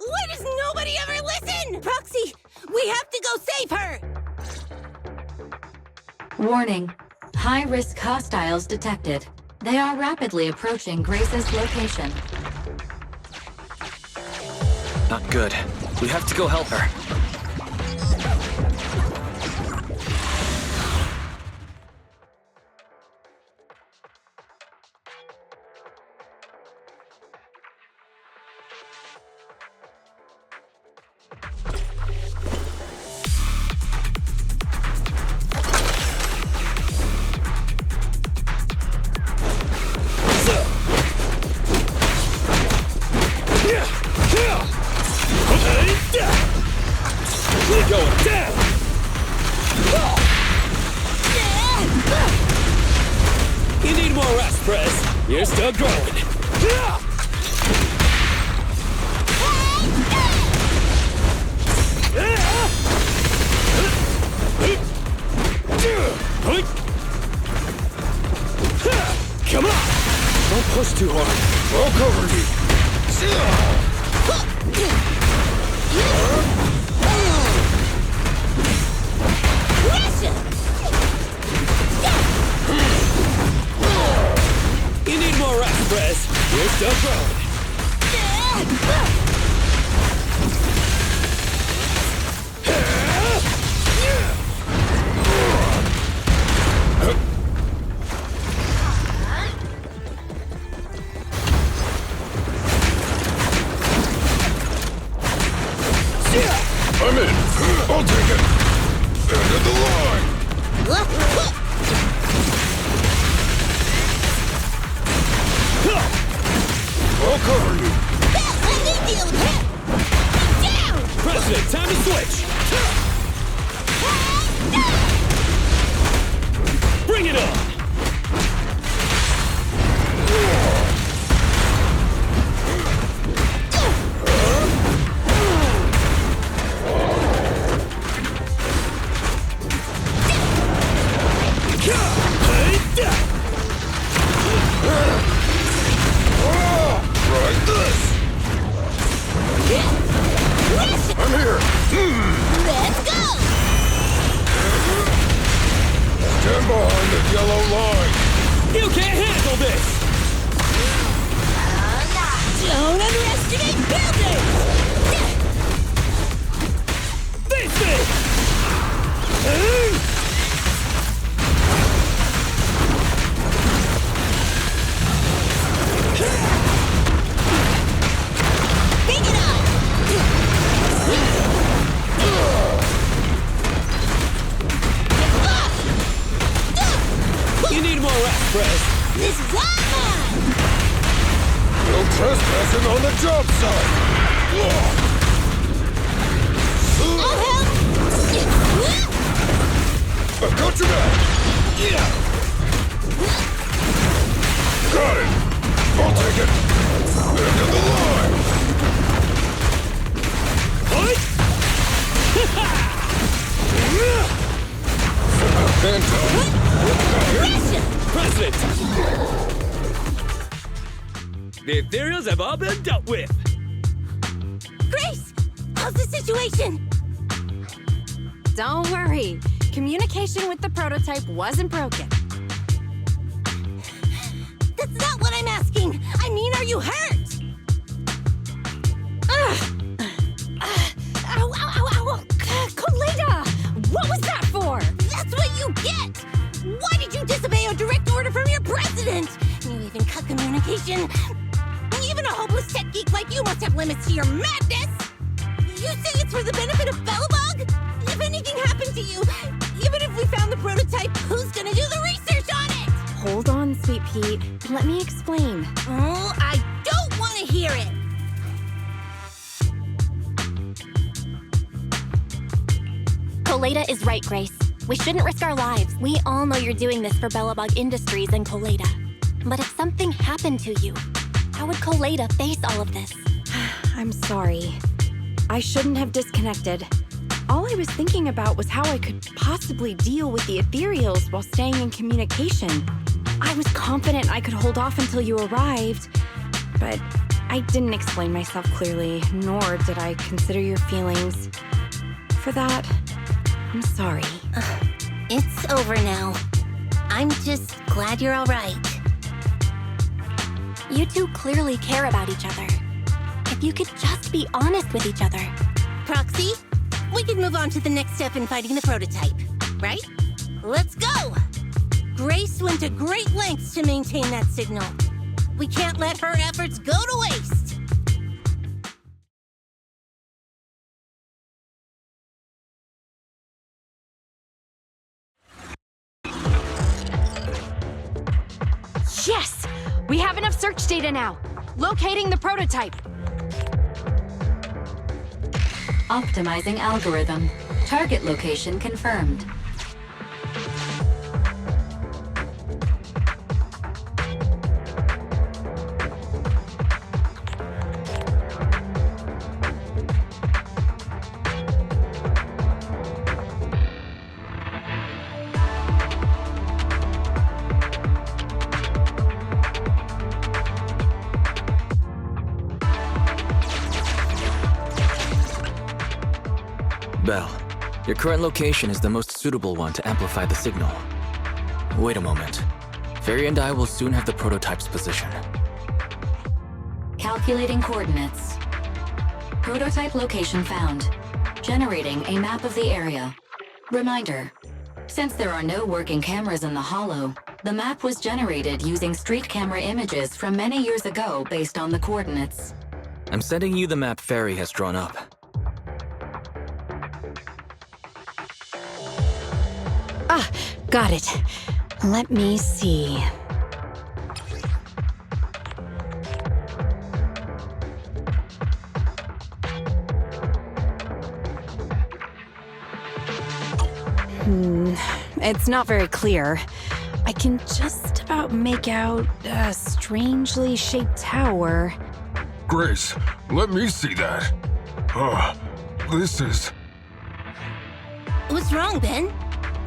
Why does nobody ever listen? Proxy, we have to go save her! Warning. High-risk hostiles detected. They are rapidly approaching Grace's location. Not good. We have to go help her. You're still growing. Come on! Don't push too hard. I'll cover you. You need more rest, Prez. You're still growing. I'm in. I'll take it. End of the line. I'll cover you. Let me deal with him. Down. President, time to switch. Bring it on. Try this. I'm here. Let's go. Stand behind the yellow line. You can't handle this. Don't underestimate builders. Face it. Bring it on. You need more rest, Prez. This is all mine. No trespassing on the job site. I'll help. I've got your back. Got it. I'll take it. End of the line. What? President! The ethereals have all been dealt with. Grace! How's the situation? Don't worry. Communication with the prototype wasn't broken. That's not what I'm asking. I mean, are you hurt? Ow, ow, ow, ow! Koleda! What was that for? That's what you get! Why did you disobey a direct order from your president? You even cut communication. Even a hopeless tech geek like you must have limits to your madness! You say it's for the benefit of Belobog? If anything happened to you, even if we found the prototype, who's gonna do the research on it? Hold on, Sweet Pete. Let me explain. Oh, I don't want to hear it! Koleda is right, Grace. We shouldn't risk our lives. We all know you're doing this for Belobog Industries and Koleda. But if something happened to you, how would Koleda face all of this? I'm sorry. I shouldn't have disconnected. All I was thinking about was how I could possibly deal with the ethereals while staying in communication. I was confident I could hold off until you arrived, but I didn't explain myself clearly, nor did I consider your feelings. For that, I'm sorry. It's over now. I'm just glad you're all right. You two clearly care about each other. If you could just be honest with each other. Proxy, we can move on to the next step in fighting the prototype, right? Let's go! Grace went to great lengths to maintain that signal. We can't let her efforts go to waste. Yes! We have enough search data now. Locating the prototype. Optimizing algorithm. Target location confirmed. Belle, your current location is the most suitable one to amplify the signal. Wait a moment. Fairy and I will soon have the prototype's position. Calculating coordinates. Prototype location found. Generating a map of the area. Reminder, since there are no working cameras in the hollow, the map was generated using street camera images from many years ago based on the coordinates. I'm sending you the map Fairy has drawn up. Ah, got it. Let me see. It's not very clear. I can just about make out a strangely shaped tower. Grace, let me see that. This is... What's wrong, Ben?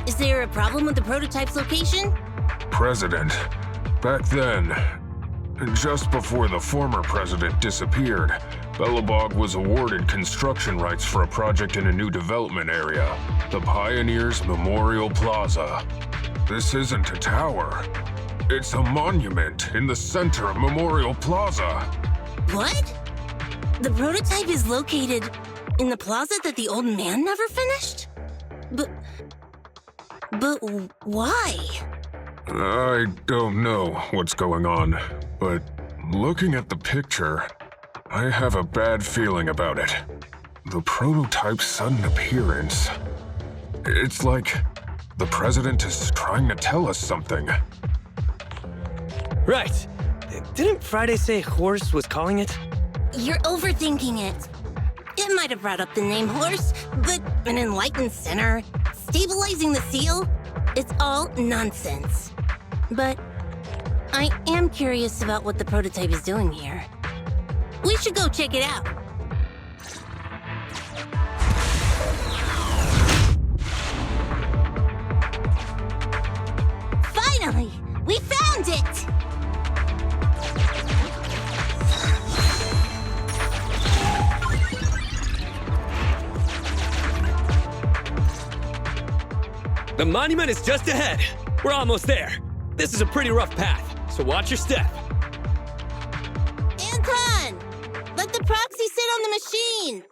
Is there a problem with the prototype's location? President. Back then, just before the former president disappeared, Belobog was awarded construction rights for a project in a new development area, the Pioneers Memorial Plaza. This isn't a tower. It's a monument in the center of Memorial Plaza. What? The prototype is located in the plaza that the old man never finished? But why? I don't know what's going on, but looking at the picture, I have a bad feeling about it. The prototype's sudden appearance. It's like the president is trying to tell us something. Right. Didn't Friday say Horse was calling it? You're overthinking it. It might have brought up the name Horse, but an enlightened center, stabilizing the seal, it's all nonsense. But I am curious about what the prototype is doing here. We should go check it out. The monument is just ahead. We're almost there. This is a pretty rough path, so watch your step. Anton! Let the proxy sit on the machine!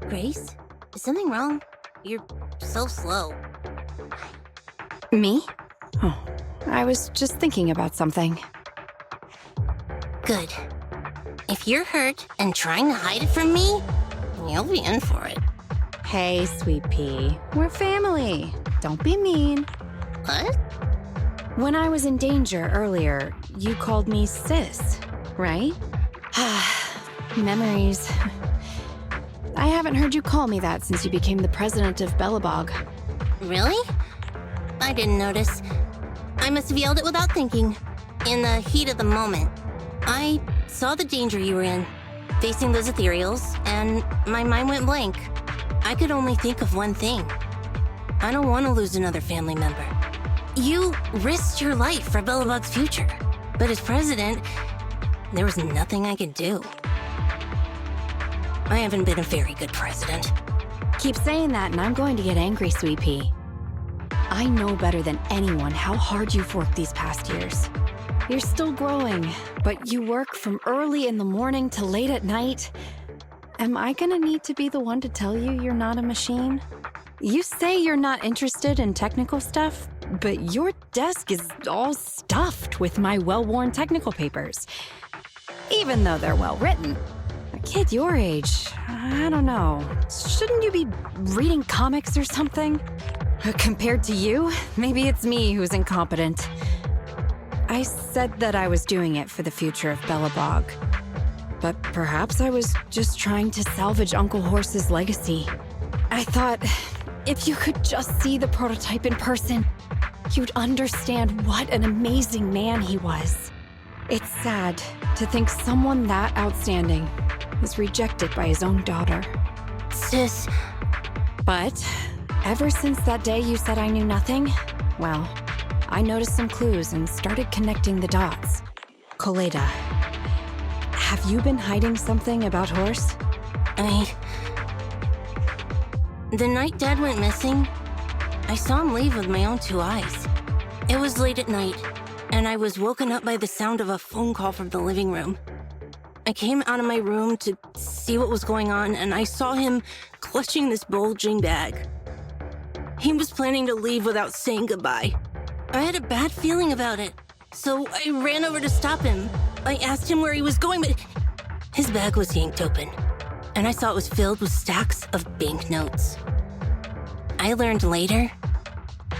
Grace? Is something wrong? You're so slow. Me? Oh, I was just thinking about something. Good. If you're hurt and trying to hide it from me, you'll be in for it. Hey, Sweet Pea. We're family. Don't be mean. What? When I was in danger earlier, you called me sis, right? Memories. I haven't heard you call me that since you became the president of Belobog. Really? I didn't notice. I must have yelled it without thinking. In the heat of the moment. I saw the danger you were in, facing those ethereals, and my mind went blank. I could only think of one thing. I don't want to lose another family member. You risked your life for Belobog's future, but as president, there was nothing I could do. I haven't been a very good president. Keep saying that and I'm going to get angry, Sweet Pea. I know better than anyone how hard you've worked these past years. You're still growing, but you work from early in the morning to late at night. Am I gonna need to be the one to tell you you're not a machine? You say you're not interested in technical stuff, but your desk is all stuffed with my well-worn technical papers. Even though they're well-written. A kid your age, I don't know. Shouldn't you be reading comics or something? Compared to you, maybe it's me who's incompetent. I said that I was doing it for the future of Belobog. But perhaps I was just trying to salvage Uncle Horse's legacy. I thought, if you could just see the prototype in person, you'd understand what an amazing man he was. It's sad to think someone that outstanding was rejected by his own daughter. Sis. But ever since that day you said I knew nothing, well, I noticed some clues and started connecting the dots. Coleda, have you been hiding something about Horse? The night Dad went missing, I saw him leave with my own two eyes. It was late at night, and I was woken up by the sound of a phone call from the living room. I came out of my room to see what was going on, and I saw him clutching this bulging bag. He was planning to leave without saying goodbye. I had a bad feeling about it, so I ran over to stop him. I asked him where he was going, but his bag was yanked open, and I saw it was filled with stacks of banknotes. I learned later,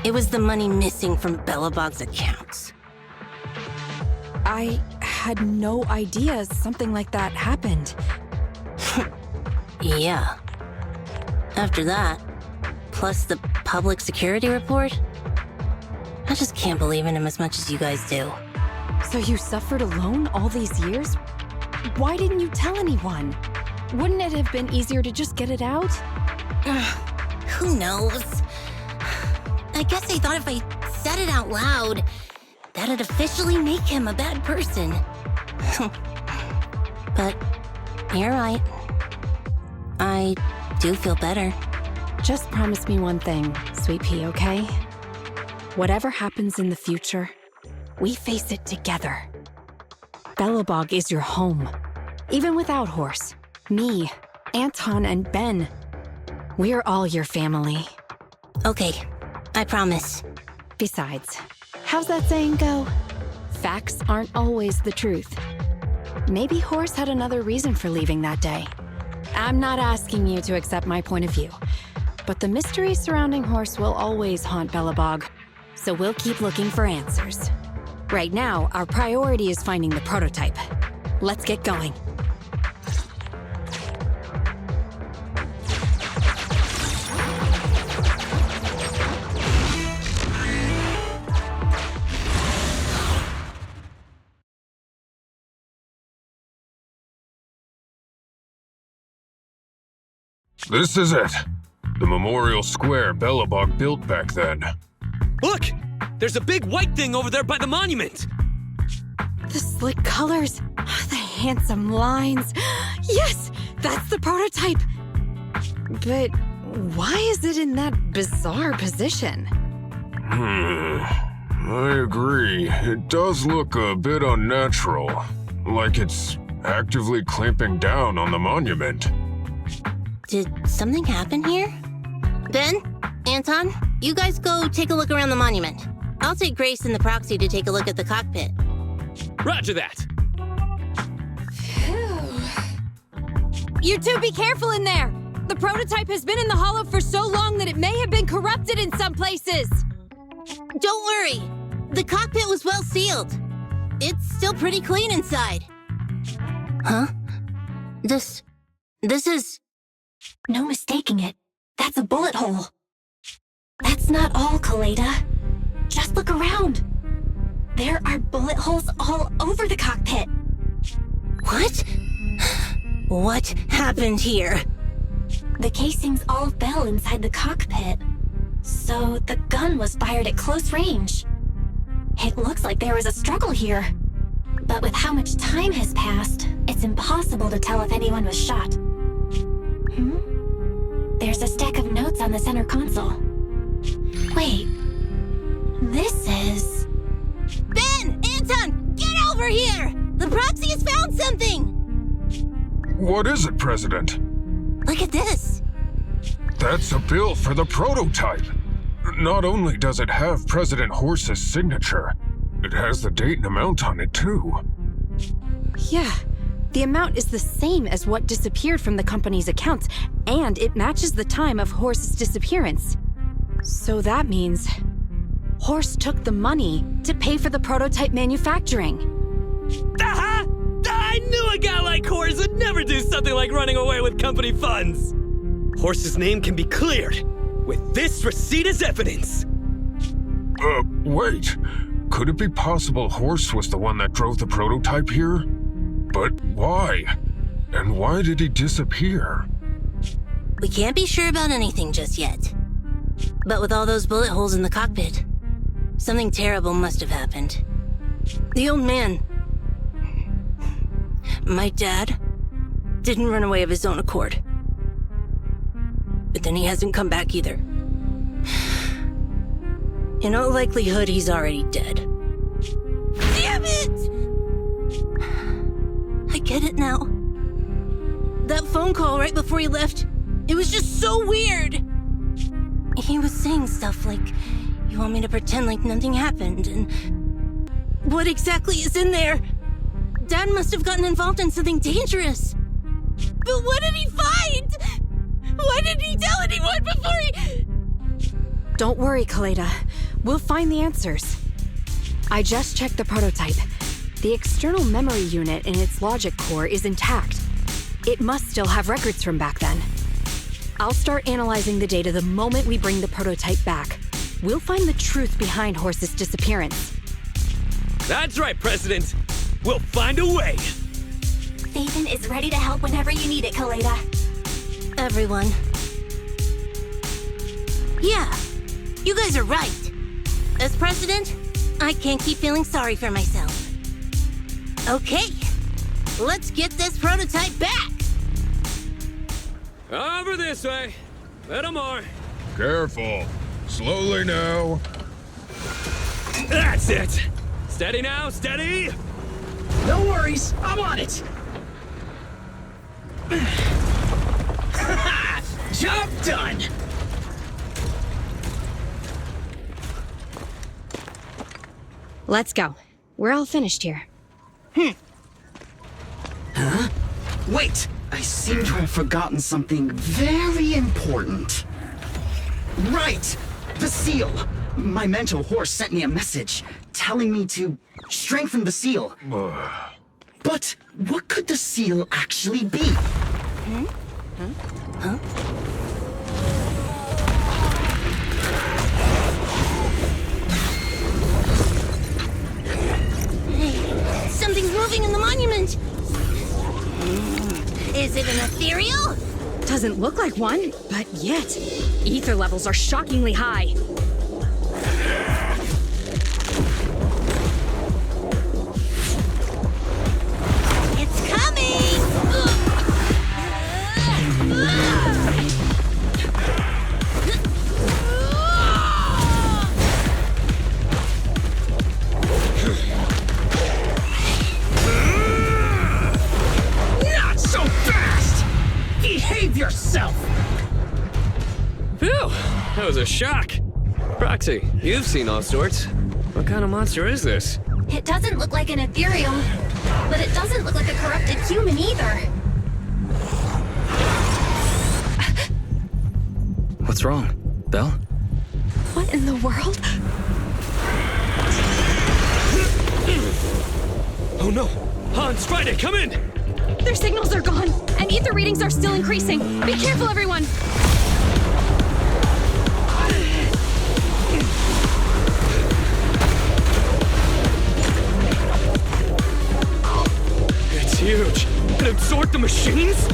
it was the money missing from Belobog's accounts. I had no idea something like that happened. Yeah. After that, plus the public security report, I just can't believe in him as much as you guys do. So you suffered alone all these years? Why didn't you tell anyone? Wouldn't it have been easier to just get it out? Who knows? I guess I thought if I said it out loud, that'd officially make him a bad person. But you're right. I do feel better. Just promise me one thing, Sweet Pea, okay? Whatever happens in the future, we face it together. Belobog is your home. Even without Horse, me, Anton, and Ben, we're all your family. Okay, I promise. Besides, how's that saying go? Facts aren't always the truth. Maybe Horse had another reason for leaving that day. I'm not asking you to accept my point of view, but the mystery surrounding Horse will always haunt Belobog, so we'll keep looking for answers. Right now, our priority is finding the prototype. Let's get going. This is it. The memorial square Belobog built back then. Look! There's a big white thing over there by the monument! The slick colors, the handsome lines. Yes, that's the prototype. But Why is it in that bizarre position? I agree. It does look a bit unnatural. Like it's actively clamping down on the monument. Did something happen here? Ben? Anton? You guys go take a look around the monument. I'll take Grace and the proxy to take a look at the cockpit. Roger that. You two be careful in there! The prototype has been in the hollow for so long that it may have been corrupted in some places! Don't worry! The cockpit was well sealed. It's still pretty clean inside. Huh? This is... No mistaking it. That's a bullet hole. That's not all, Kaleda. Just look around. There are bullet holes all over the cockpit. What? What happened here? The casings all fell inside the cockpit. So the gun was fired at close range. It looks like there was a struggle here. But with how much time has passed, it's impossible to tell if anyone was shot. There's a stack of notes on the center console. Wait. This is... Ben! Anton! Get over here! The proxy has found something! What is it, President? Look at this. That's a bill for the prototype. Not only does it have President Horse's signature, it has the date and amount on it, too. Yeah, the amount is the same as what disappeared from the company's accounts, and it matches the time of Horse's disappearance. So that means Horse took the money to pay for the prototype manufacturing. Aha! I knew a guy like Horse would never do something like running away with company funds! Horse's name can be cleared with this receipt as evidence. Wait. Could it be possible Horse was the one that drove the prototype here? But why? And why did he disappear? We can't be sure about anything just yet. But with all those bullet holes in the cockpit, something terrible must have happened. The old man, my dad, didn't run away of his own accord. But then he hasn't come back either. In all likelihood, he's already dead. Damn it! I get it now. That phone call right before he left, it was just so weird. He was saying stuff like, you want me to pretend like nothing happened, and what exactly is in there? Dad must have gotten involved in something dangerous. But what did he find? Why didn't he tell anyone before he... Don't worry, Kaleda. We'll find the answers. I just checked the prototype. The external memory unit in its logic core is intact. It must still have records from back then. I'll start analyzing the data the moment we bring the prototype back. We'll find the truth behind Horse's disappearance. That's right, President. We'll find a way. Nathan is ready to help whenever you need it, Kaleda. Everyone. Yeah, you guys are right. As president, I can't keep feeling sorry for myself. Okay, let's get this prototype back. Over this way. Little more. Careful. Slowly now. That's it. Steady now, steady. No worries, I'm on it. Job done. Let's go. We're all finished here. Huh? Wait! I seem to have forgotten something very important. Right! The seal! My mentor Horse sent me a message telling me to strengthen the seal. But what could the seal actually be? Hey, something's moving in the monument! Is it an ethereal? Doesn't look like one, but yet, ether levels are shockingly high. It's coming! shock. Proxy, you've seen all sorts. What kind of monster is this? It doesn't look like an ethereal, but it doesn't look like a corrupted human either. What's wrong, Belle? What in the world? Oh no! Hans, Friday, come in! Their signals are gone, and ether readings are still increasing. Be careful, everyone! It's huge. It absorbed the machines?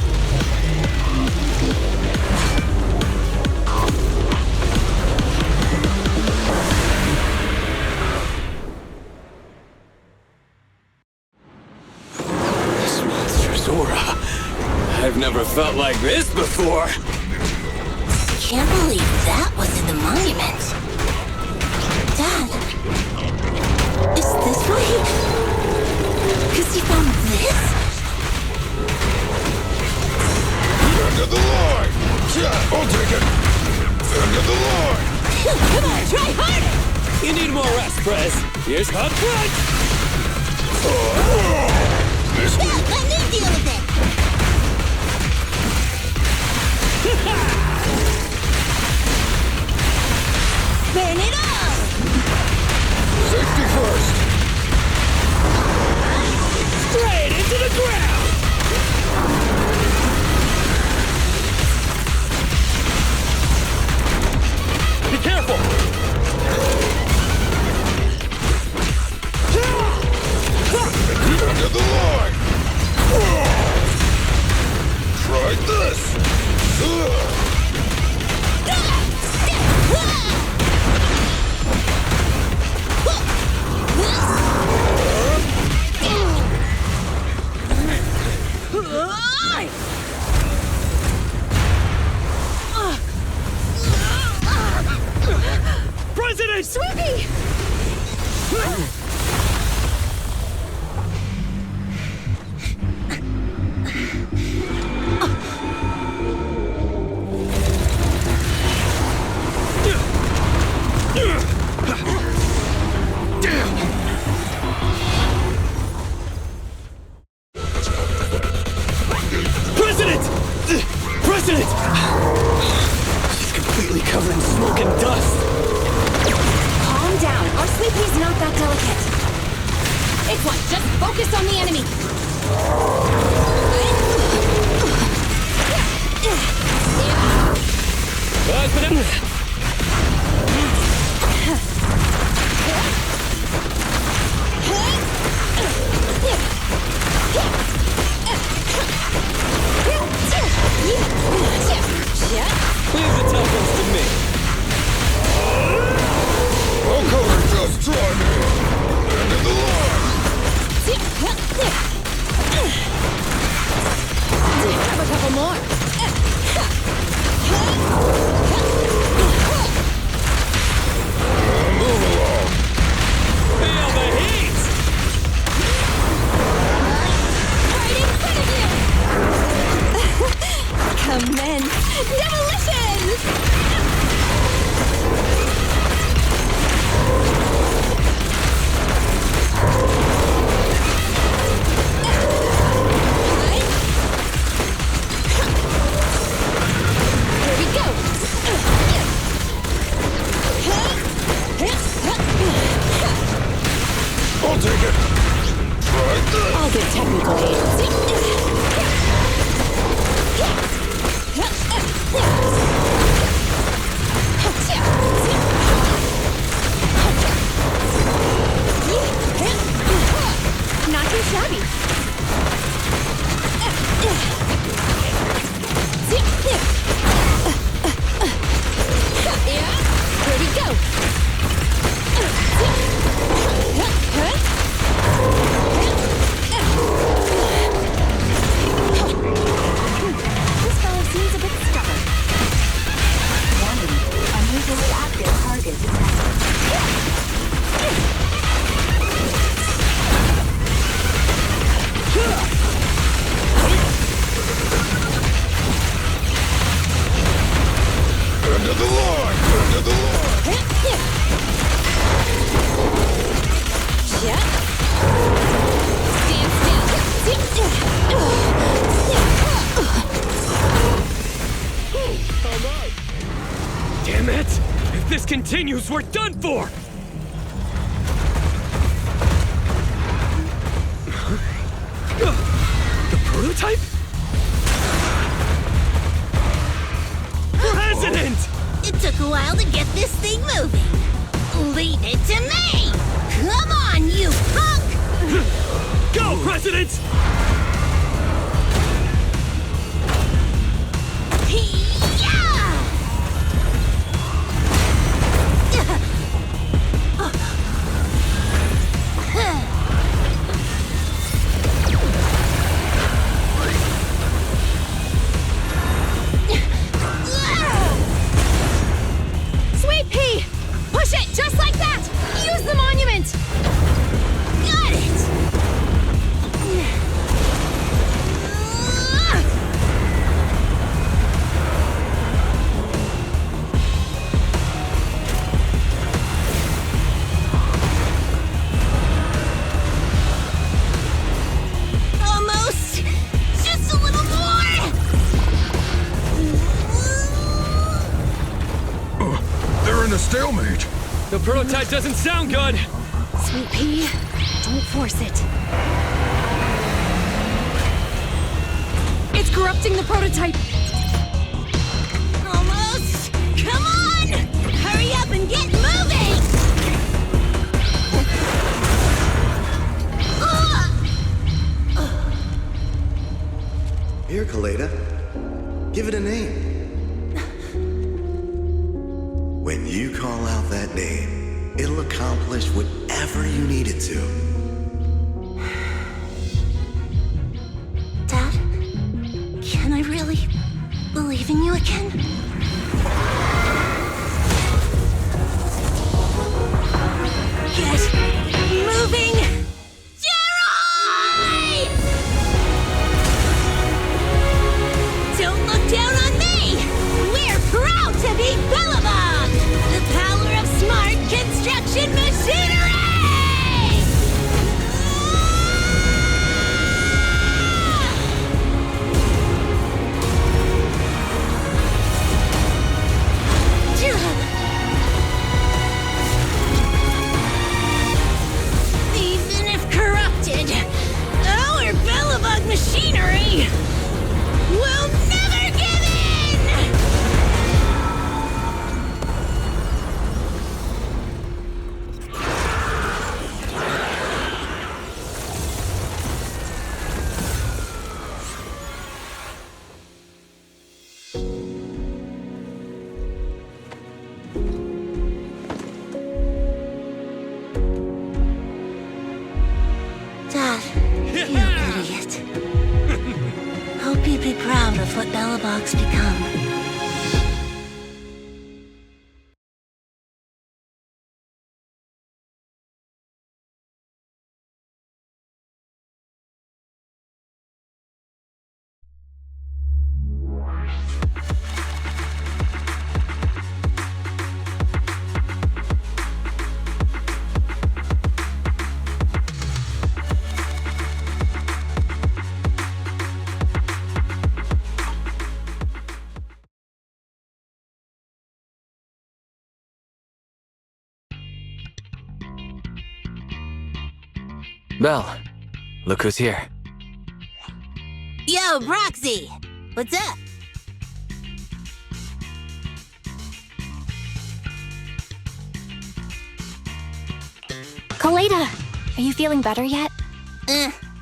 This monster's aura. I've never felt like this before. Can't believe that was in the monument. Dad, is this why he found this? End of the line! Yeah, I'll take it! End of the line! Come on, try harder! You need more rest, Prez. Here's hot punch! Missed it! Let me deal with it! Burn it all! Safety first! Straight into the ground! Be careful! End of the line! Try this! President! Sweepy! President! President! She's completely covered in smoke and dust. Calm down. Our sweepy's not that delicate. It's one. Just focus on the enemy. Leave the tough ones to me. Okay, just try me! End of the line! Have a couple more. Move along! Feel the heat! Right in front of you! Commence demolition! continues, we're done for! The prototype? President! It took a while to get this thing moving. Leave it to me! Come on, you punk! Go, President! Sweet pea! Push it just like that! Use the monument! Got it! Almost! Just a little more! They're in a stalemate. The prototype doesn't sound good! Sweet pea, don't force it. It's corrupting the prototype! Almost! Come on! Hurry up and get moving! Here, Kaleda. Give it a name. When you call out that name, it'll accomplish whatever you need it to. Dad, can I really believe in you again? Get moving! Gerard! Don't look down on me! We're proud to be Belobog! The power of smart construction machinery! Even if corrupted, our Belobog machinery will never give in! Dad, you idiot. Hope you'd be proud of what Belobog's become. Belle, look who's here. Yo, Proxy! What's up? Kaleda, are you feeling better yet?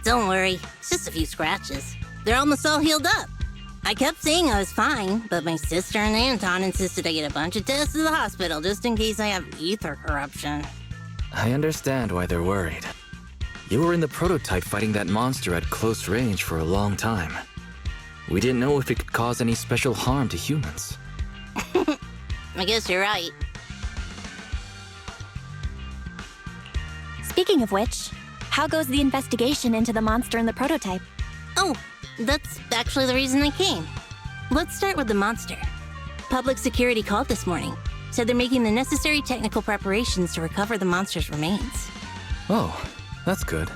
Don't worry. It's just a few scratches. They're almost all healed up. I kept saying I was fine, but my sister and Anton insisted I get a bunch of tests at the hospital just in case I have ether corruption. I understand why they're worried. You were in the prototype fighting that monster at close range for a long time. We didn't know if it could cause any special harm to humans. I guess you're right. Speaking of which, how goes the investigation into the monster in the prototype? Oh, that's actually the reason I came. Let's start with the monster. Public security called this morning. Said they're making the necessary technical preparations to recover the monster's remains. Oh, that's good.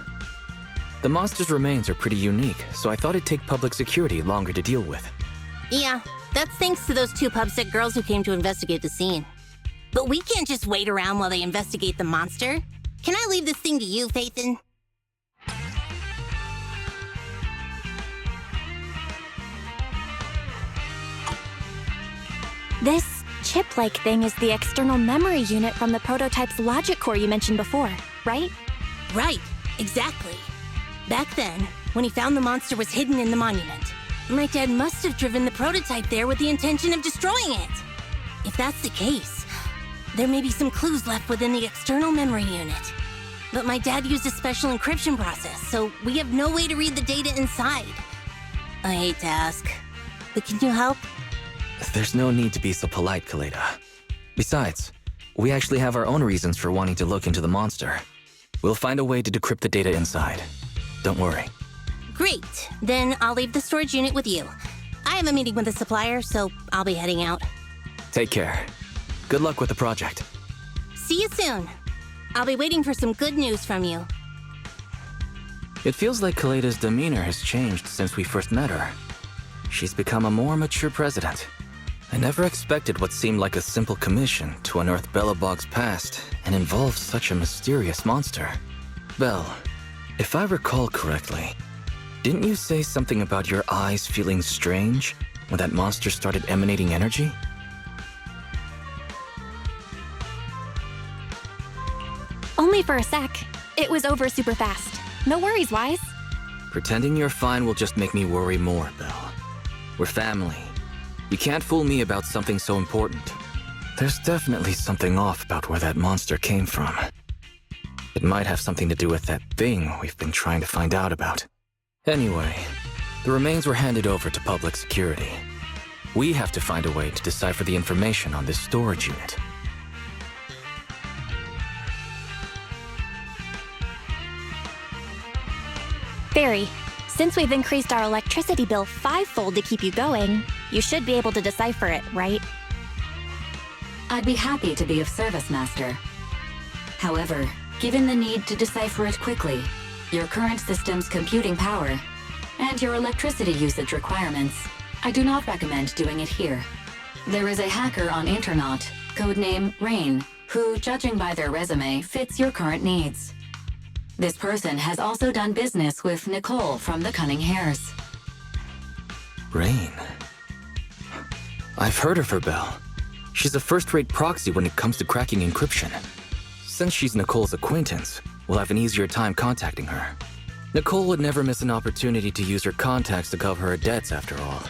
The monster's remains are pretty unique, so I thought it'd take public security longer to deal with. Yeah, that's thanks to those two pubsec girls who came to investigate the scene. But we can't just wait around while they investigate the monster. Can I leave this thing to you, Phaethon? This chip-like thing is the external memory unit from the prototype's logic core you mentioned before, right? Right, exactly. Back then, when he found the monster was hidden in the monument, my dad must have driven the prototype there with the intention of destroying it. If that's the case, there may be some clues left within the external memory unit. But my dad used a special encryption process, so we have no way to read the data inside. I hate to ask, but can you help? There's no need to be so polite, Kaleda. Besides, we actually have our own reasons for wanting to look into the monster. We'll find a way to decrypt the data inside. Don't worry. Great, then I'll leave the storage unit with you. I have a meeting with the supplier, so I'll be heading out. Take care. Good luck with the project. See you soon. I'll be waiting for some good news from you. It feels like Kaleda's demeanor has changed since we first met her. She's become a more mature president. I never expected what seemed like a simple commission to unearth Belobog's past and involve such a mysterious monster. Belle, if I recall correctly, didn't you say something about your eyes feeling strange when that monster started emanating energy? Only for a sec. It was over super fast. No worries, Wise. Pretending you're fine will just make me worry more, Belle. We're family. You can't fool me about something so important. There's definitely something off about where that monster came from. It might have something to do with that thing we've been trying to find out about. Anyway, the remains were handed over to public security. We have to find a way to decipher the information on this storage unit. Fairy, since we've increased our electricity bill 5-fold to keep you going, you should be able to decipher it, right? I'd be happy to be of service, Master. However, given the need to decipher it quickly, your current system's computing power, and your electricity usage requirements, I do not recommend doing it here. There is a hacker on Internaut, codename Rain, who, judging by their resume, fits your current needs. This person has also done business with Nicole from the Cunning Hares. Rain. I've heard of her, Belle. She's a first-rate proxy when it comes to cracking encryption. Since she's Nicole's acquaintance, we'll have an easier time contacting her. Nicole would never miss an opportunity to use her contacts to cover her debts, after all.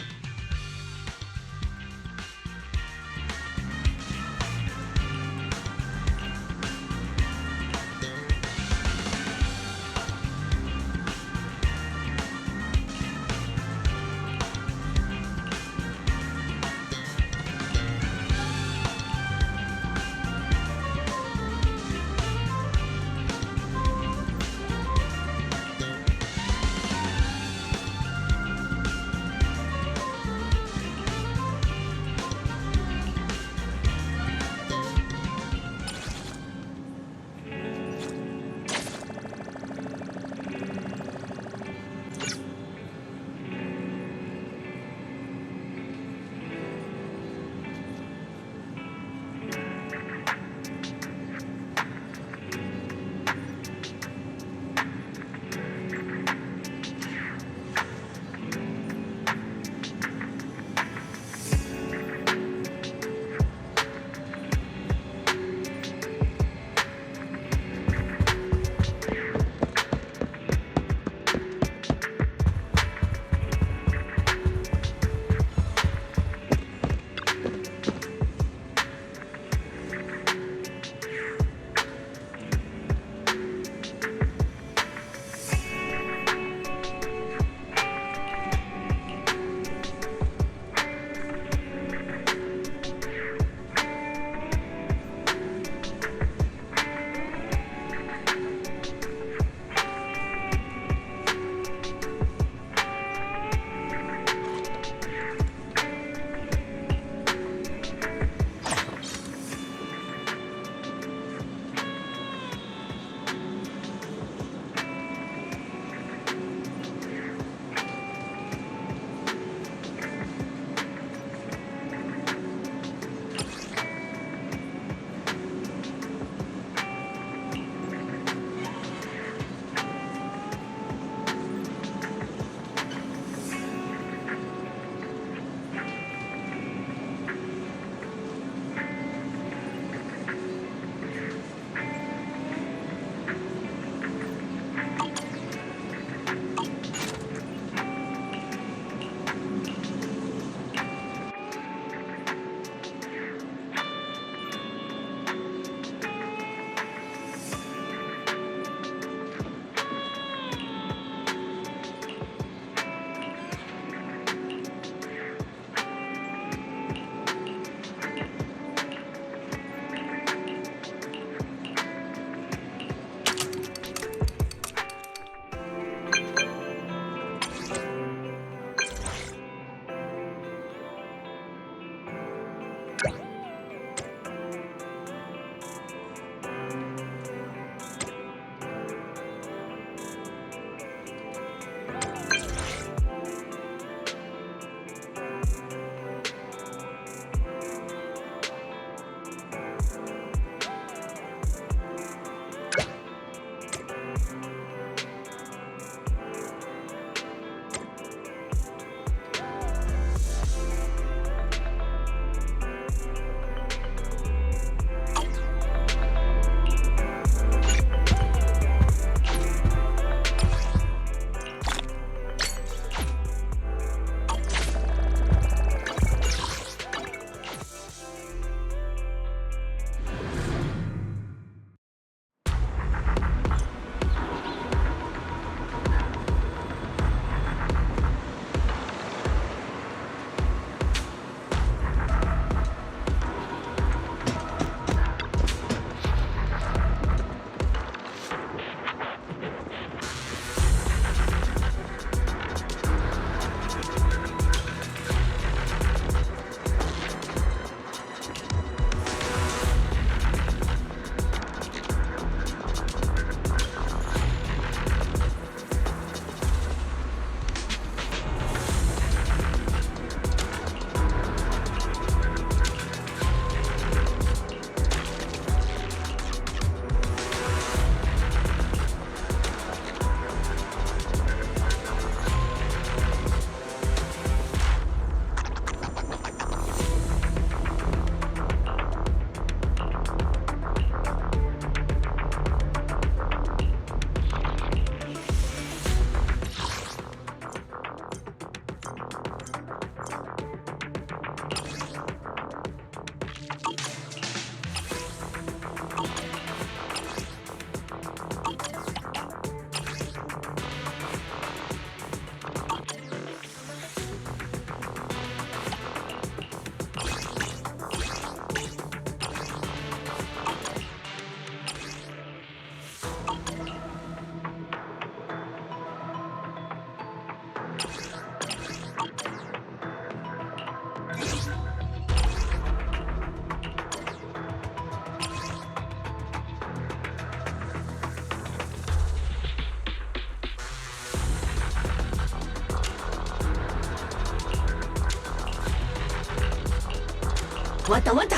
Wata wata!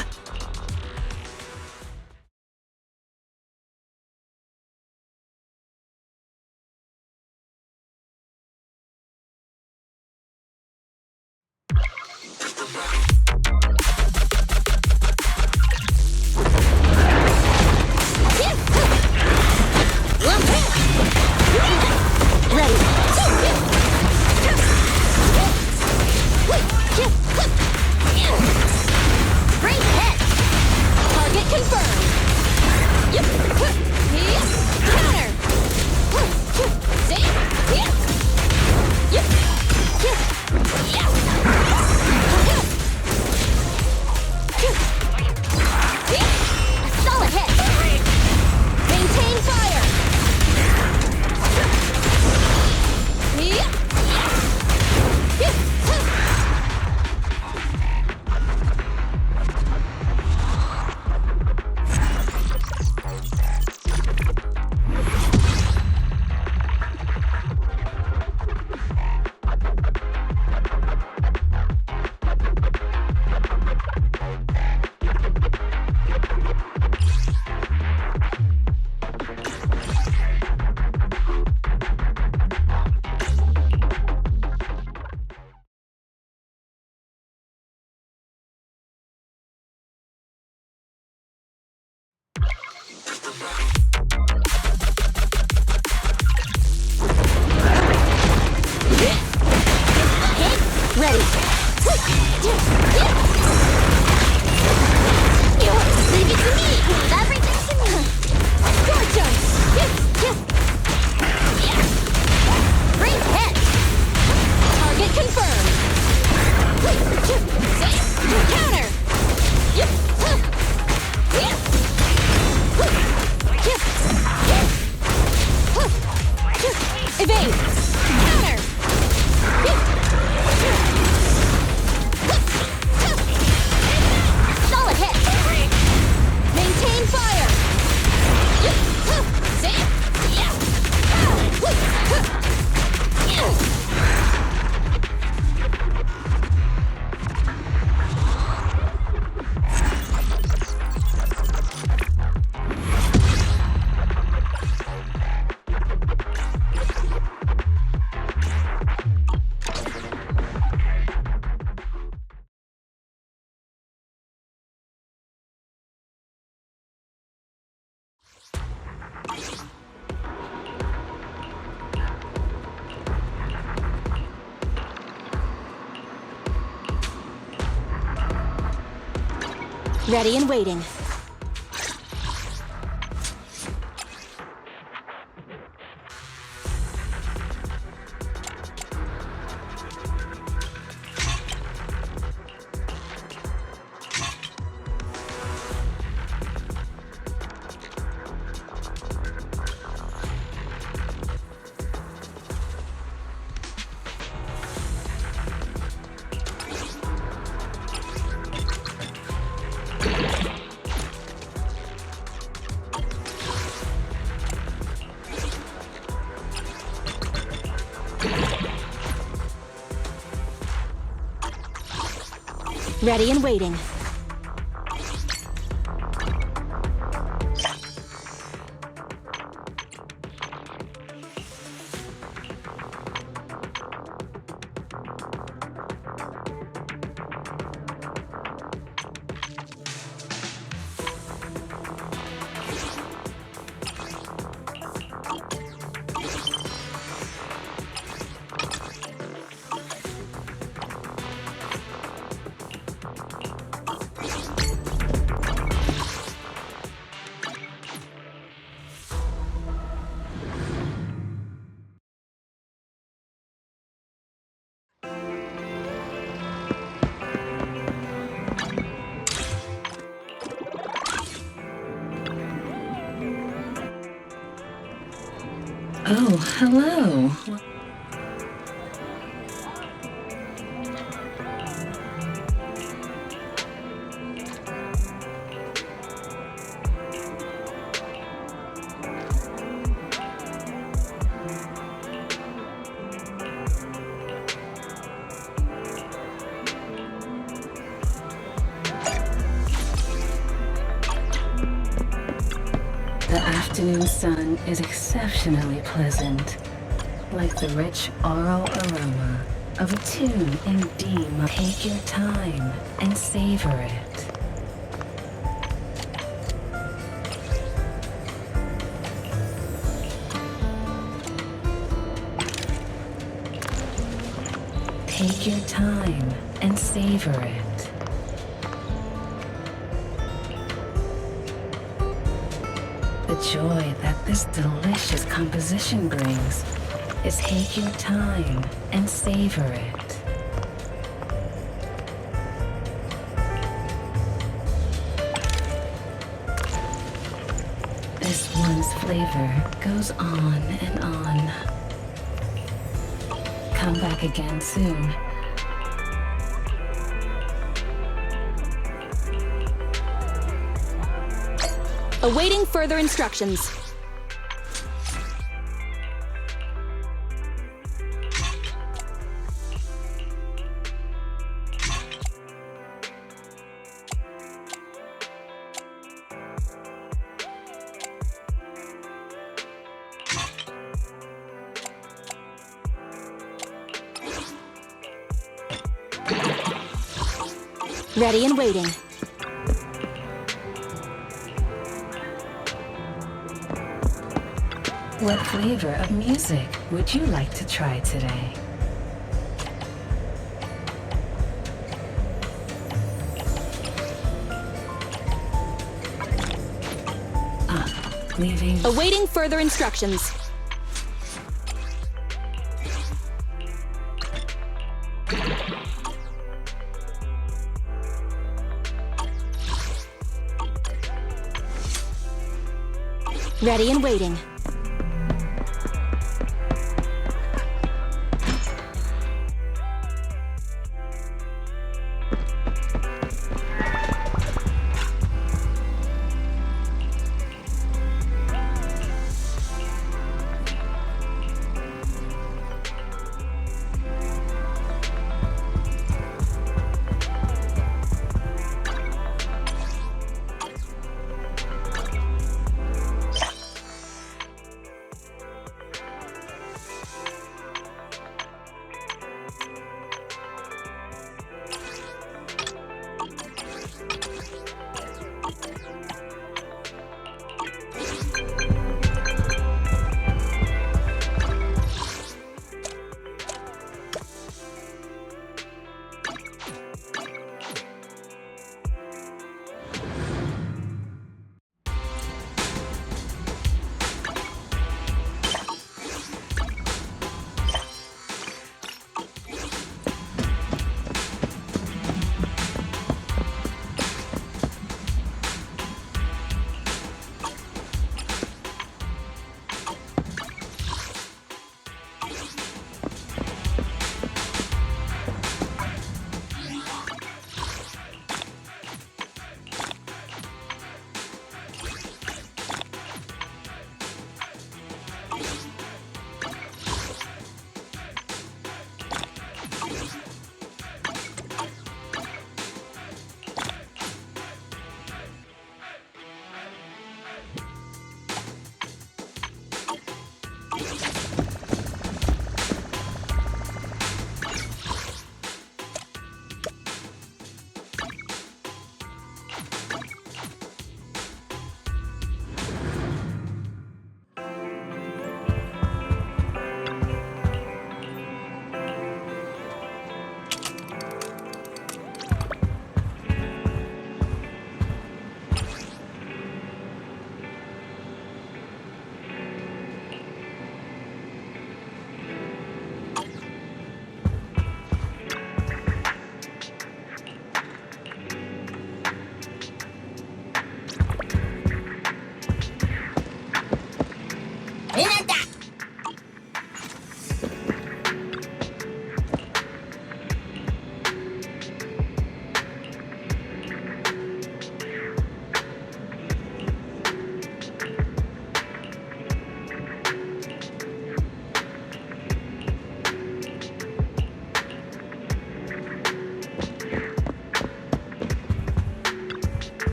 Ready and waiting. Ready and waiting. Oh, hello. afternoon sun is exceptionally pleasant, like the rich oral aroma of a tune in D. Take your time and savor it. Take your time and savor it. The joy that this delicious composition brings is take your time and savor it. This one's flavor goes on and on. Come back again soon. Awaiting further instructions. Ready and waiting. What flavor of music would you like to try today? Leaving. Awaiting further instructions. Ready and waiting.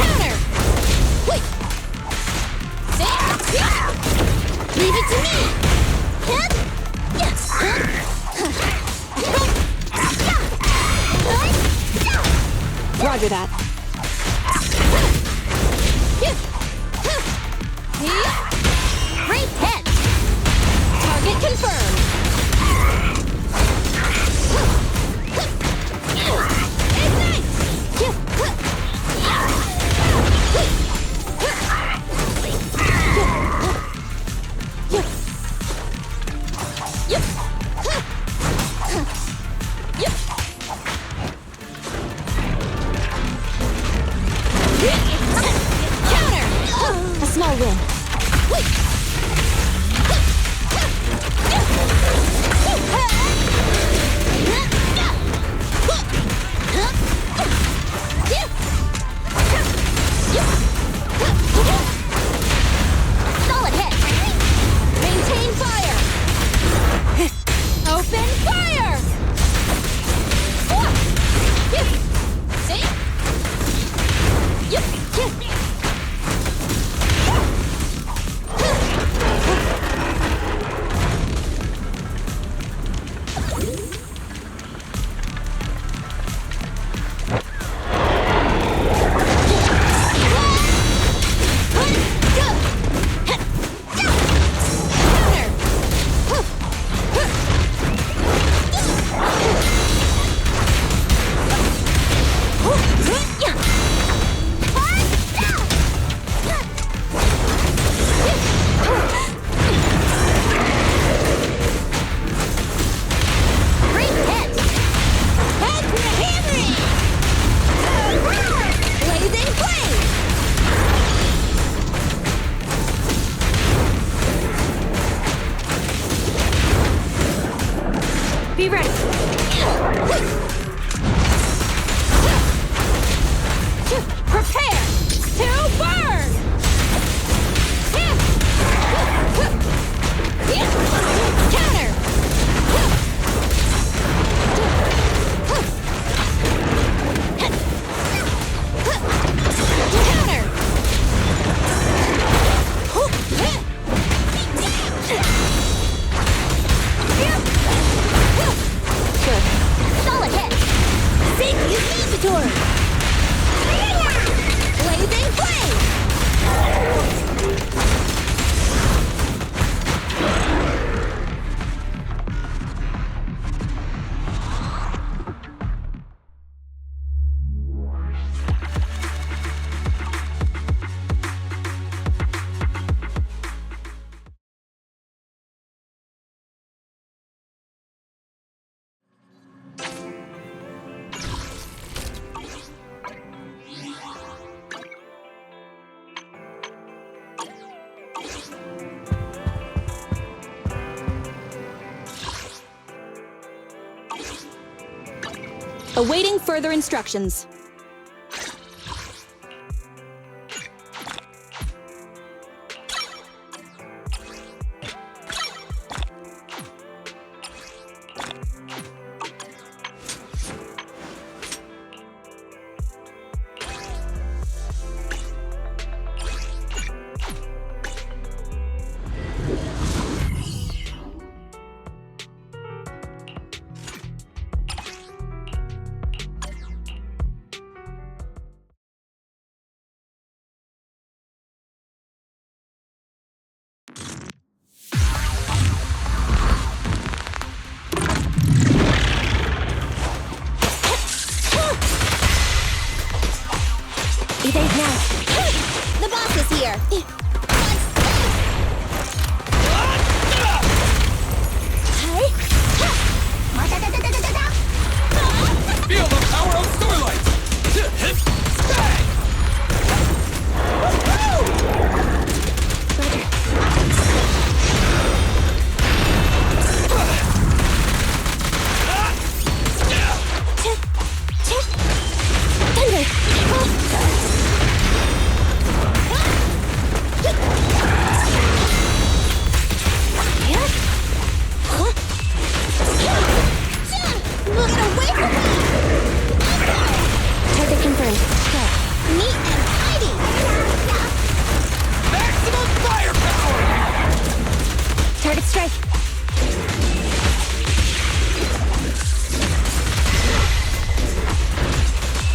Counter! Wait! Leave it to me! Roger that. Great hit! Target confirmed! Ignite! Counter! A small win. Solid hit! Maintain fire! Open fire! See? Great hit! Head hammering! Blazing flame! Be ready. Prepare to burn! Counter! Counter! Good. Solid hit! Safety is mandatory! Blazing flame! Awaiting further instructions. Evade now. The boss is here. Feel the power of Starlight! Bang!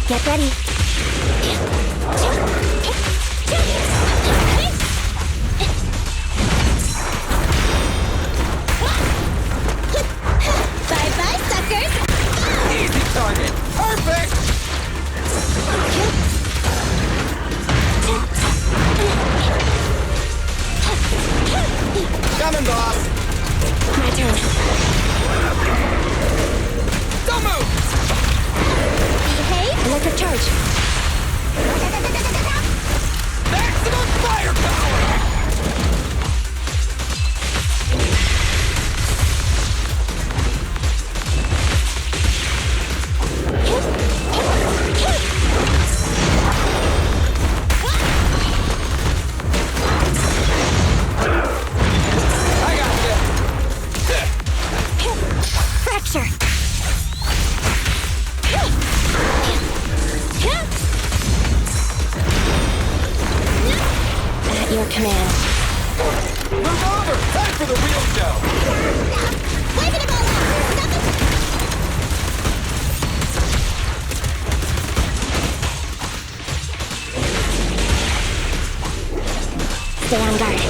Get ready. Bye-bye, suckers! Easy target! Perfect! Coming, boss! My turn. Don't move! Behave. Electric charge. Maximum firepower! Fracture. At your command. Move over! Time for the real show! Waving them all out! Nothing! Stay on guard.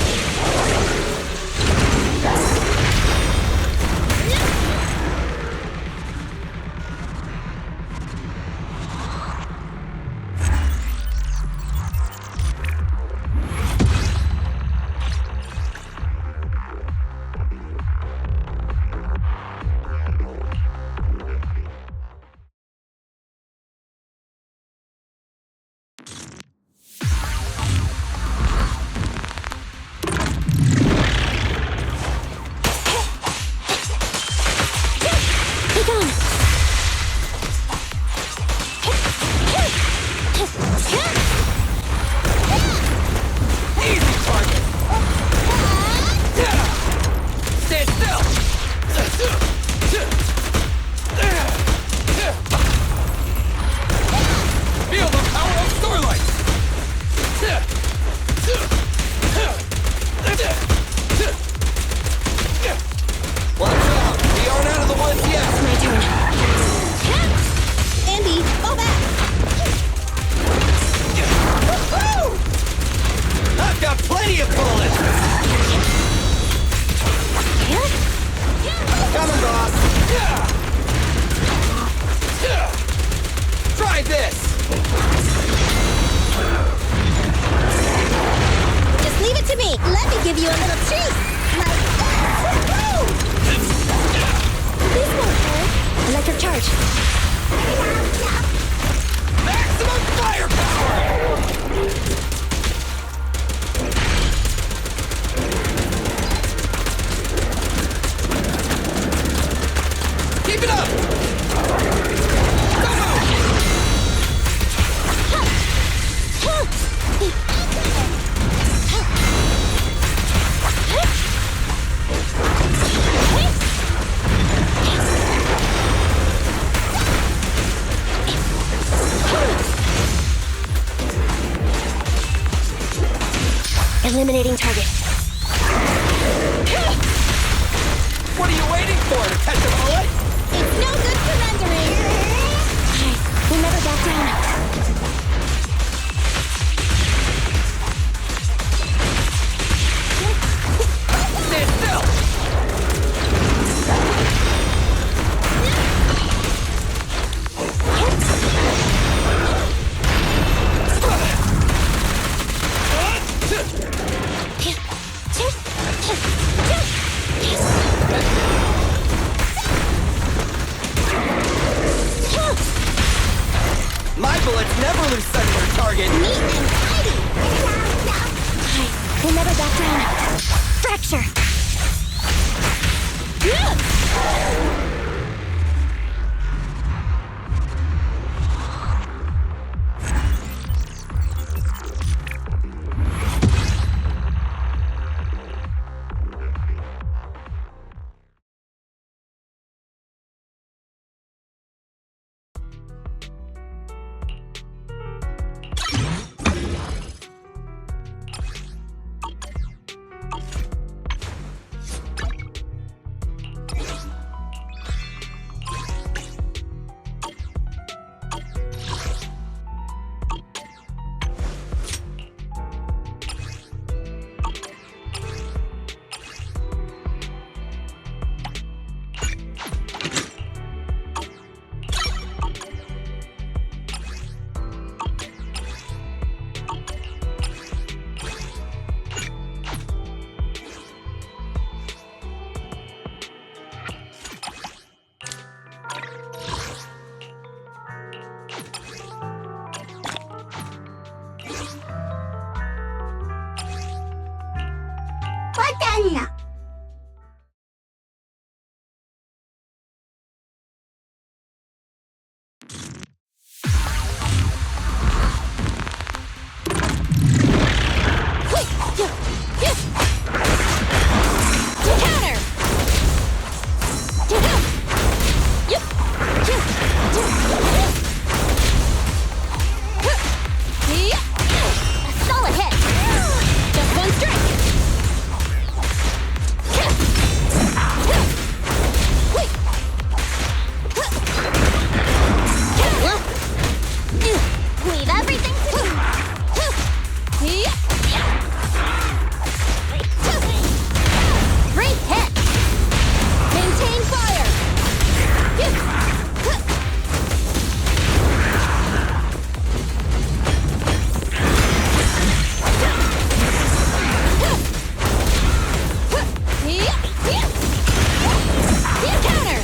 give you a little treat! Like that! Woo! This won't hurt. Electric charge. Maximum firepower! Keep it up! Eliminating target. What are you waiting for, to catch a bullet? It's no good surrendering! We'll never back down. Stand still! My bullets never lose sight of their target. Neat and tidy! We'll never back down. Fracture! Zenless. Solid hit! Just one strike! Leave everything to me! Great hit! Maintain fire! Counter!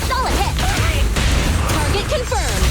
Solid hit! Target confirmed!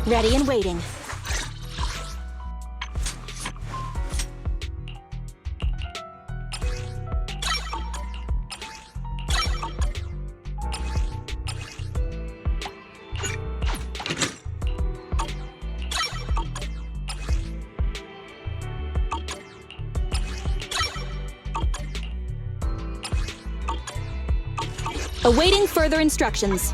Ready and waiting. Awaiting further instructions.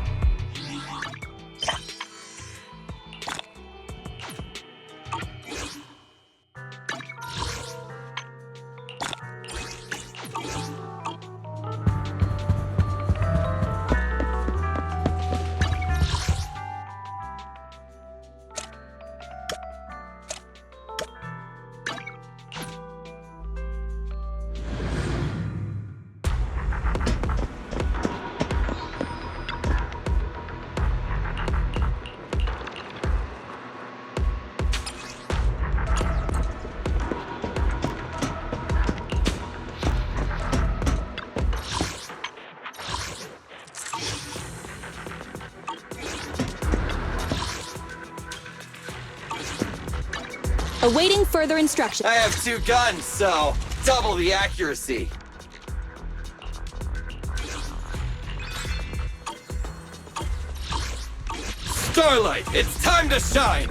Awaiting further instructions. I have 2 guns, so double the accuracy. Starlight, it's time to shine!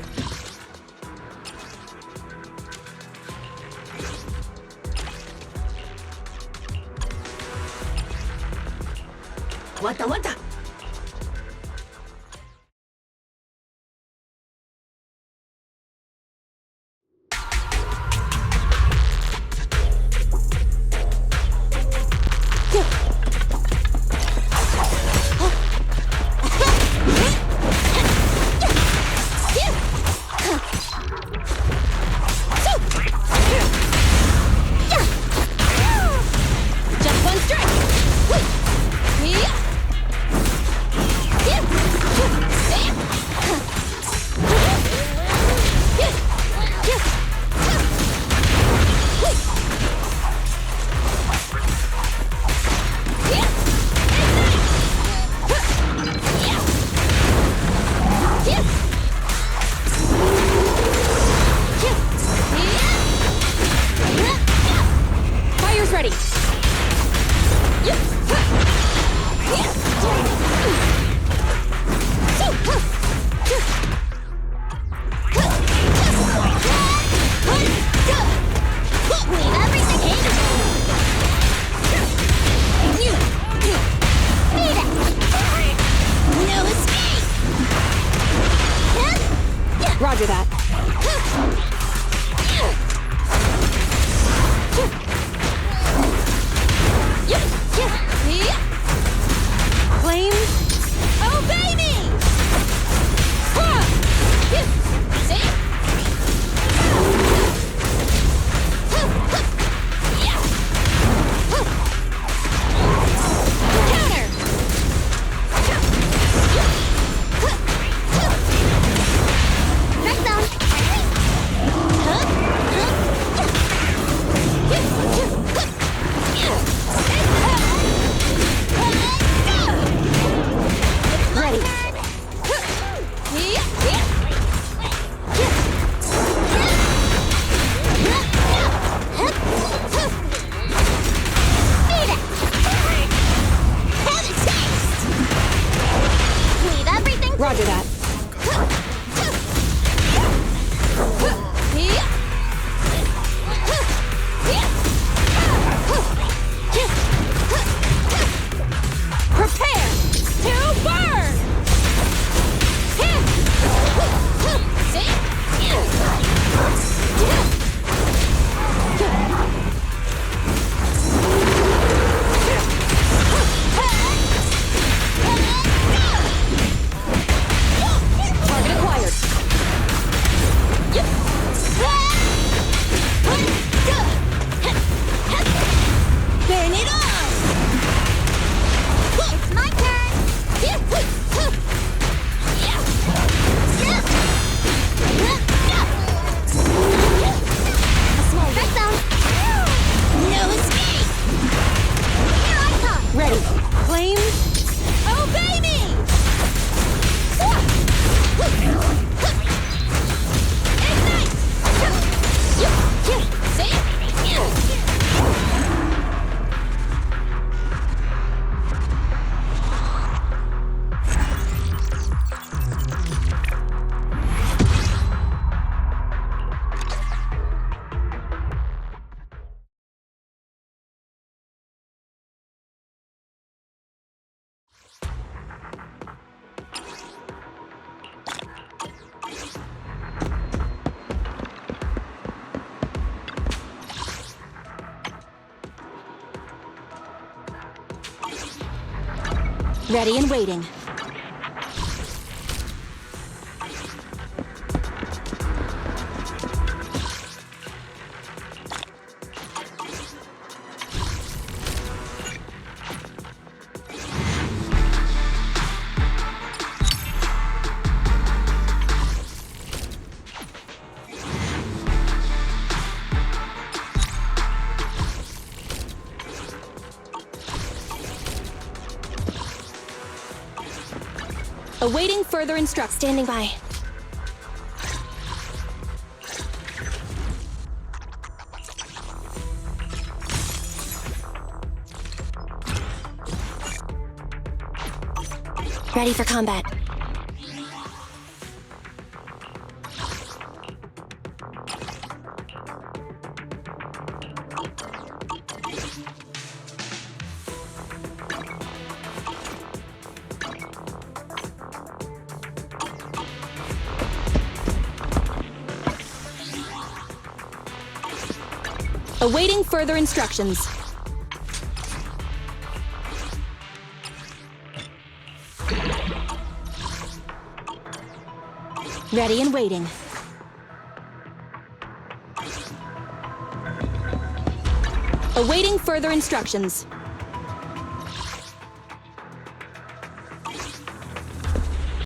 Wata. Just one strike! Ready and waiting. Awaiting further instructions. Standing by. Ready for combat. Awaiting further instructions. Ready and waiting. Awaiting further instructions.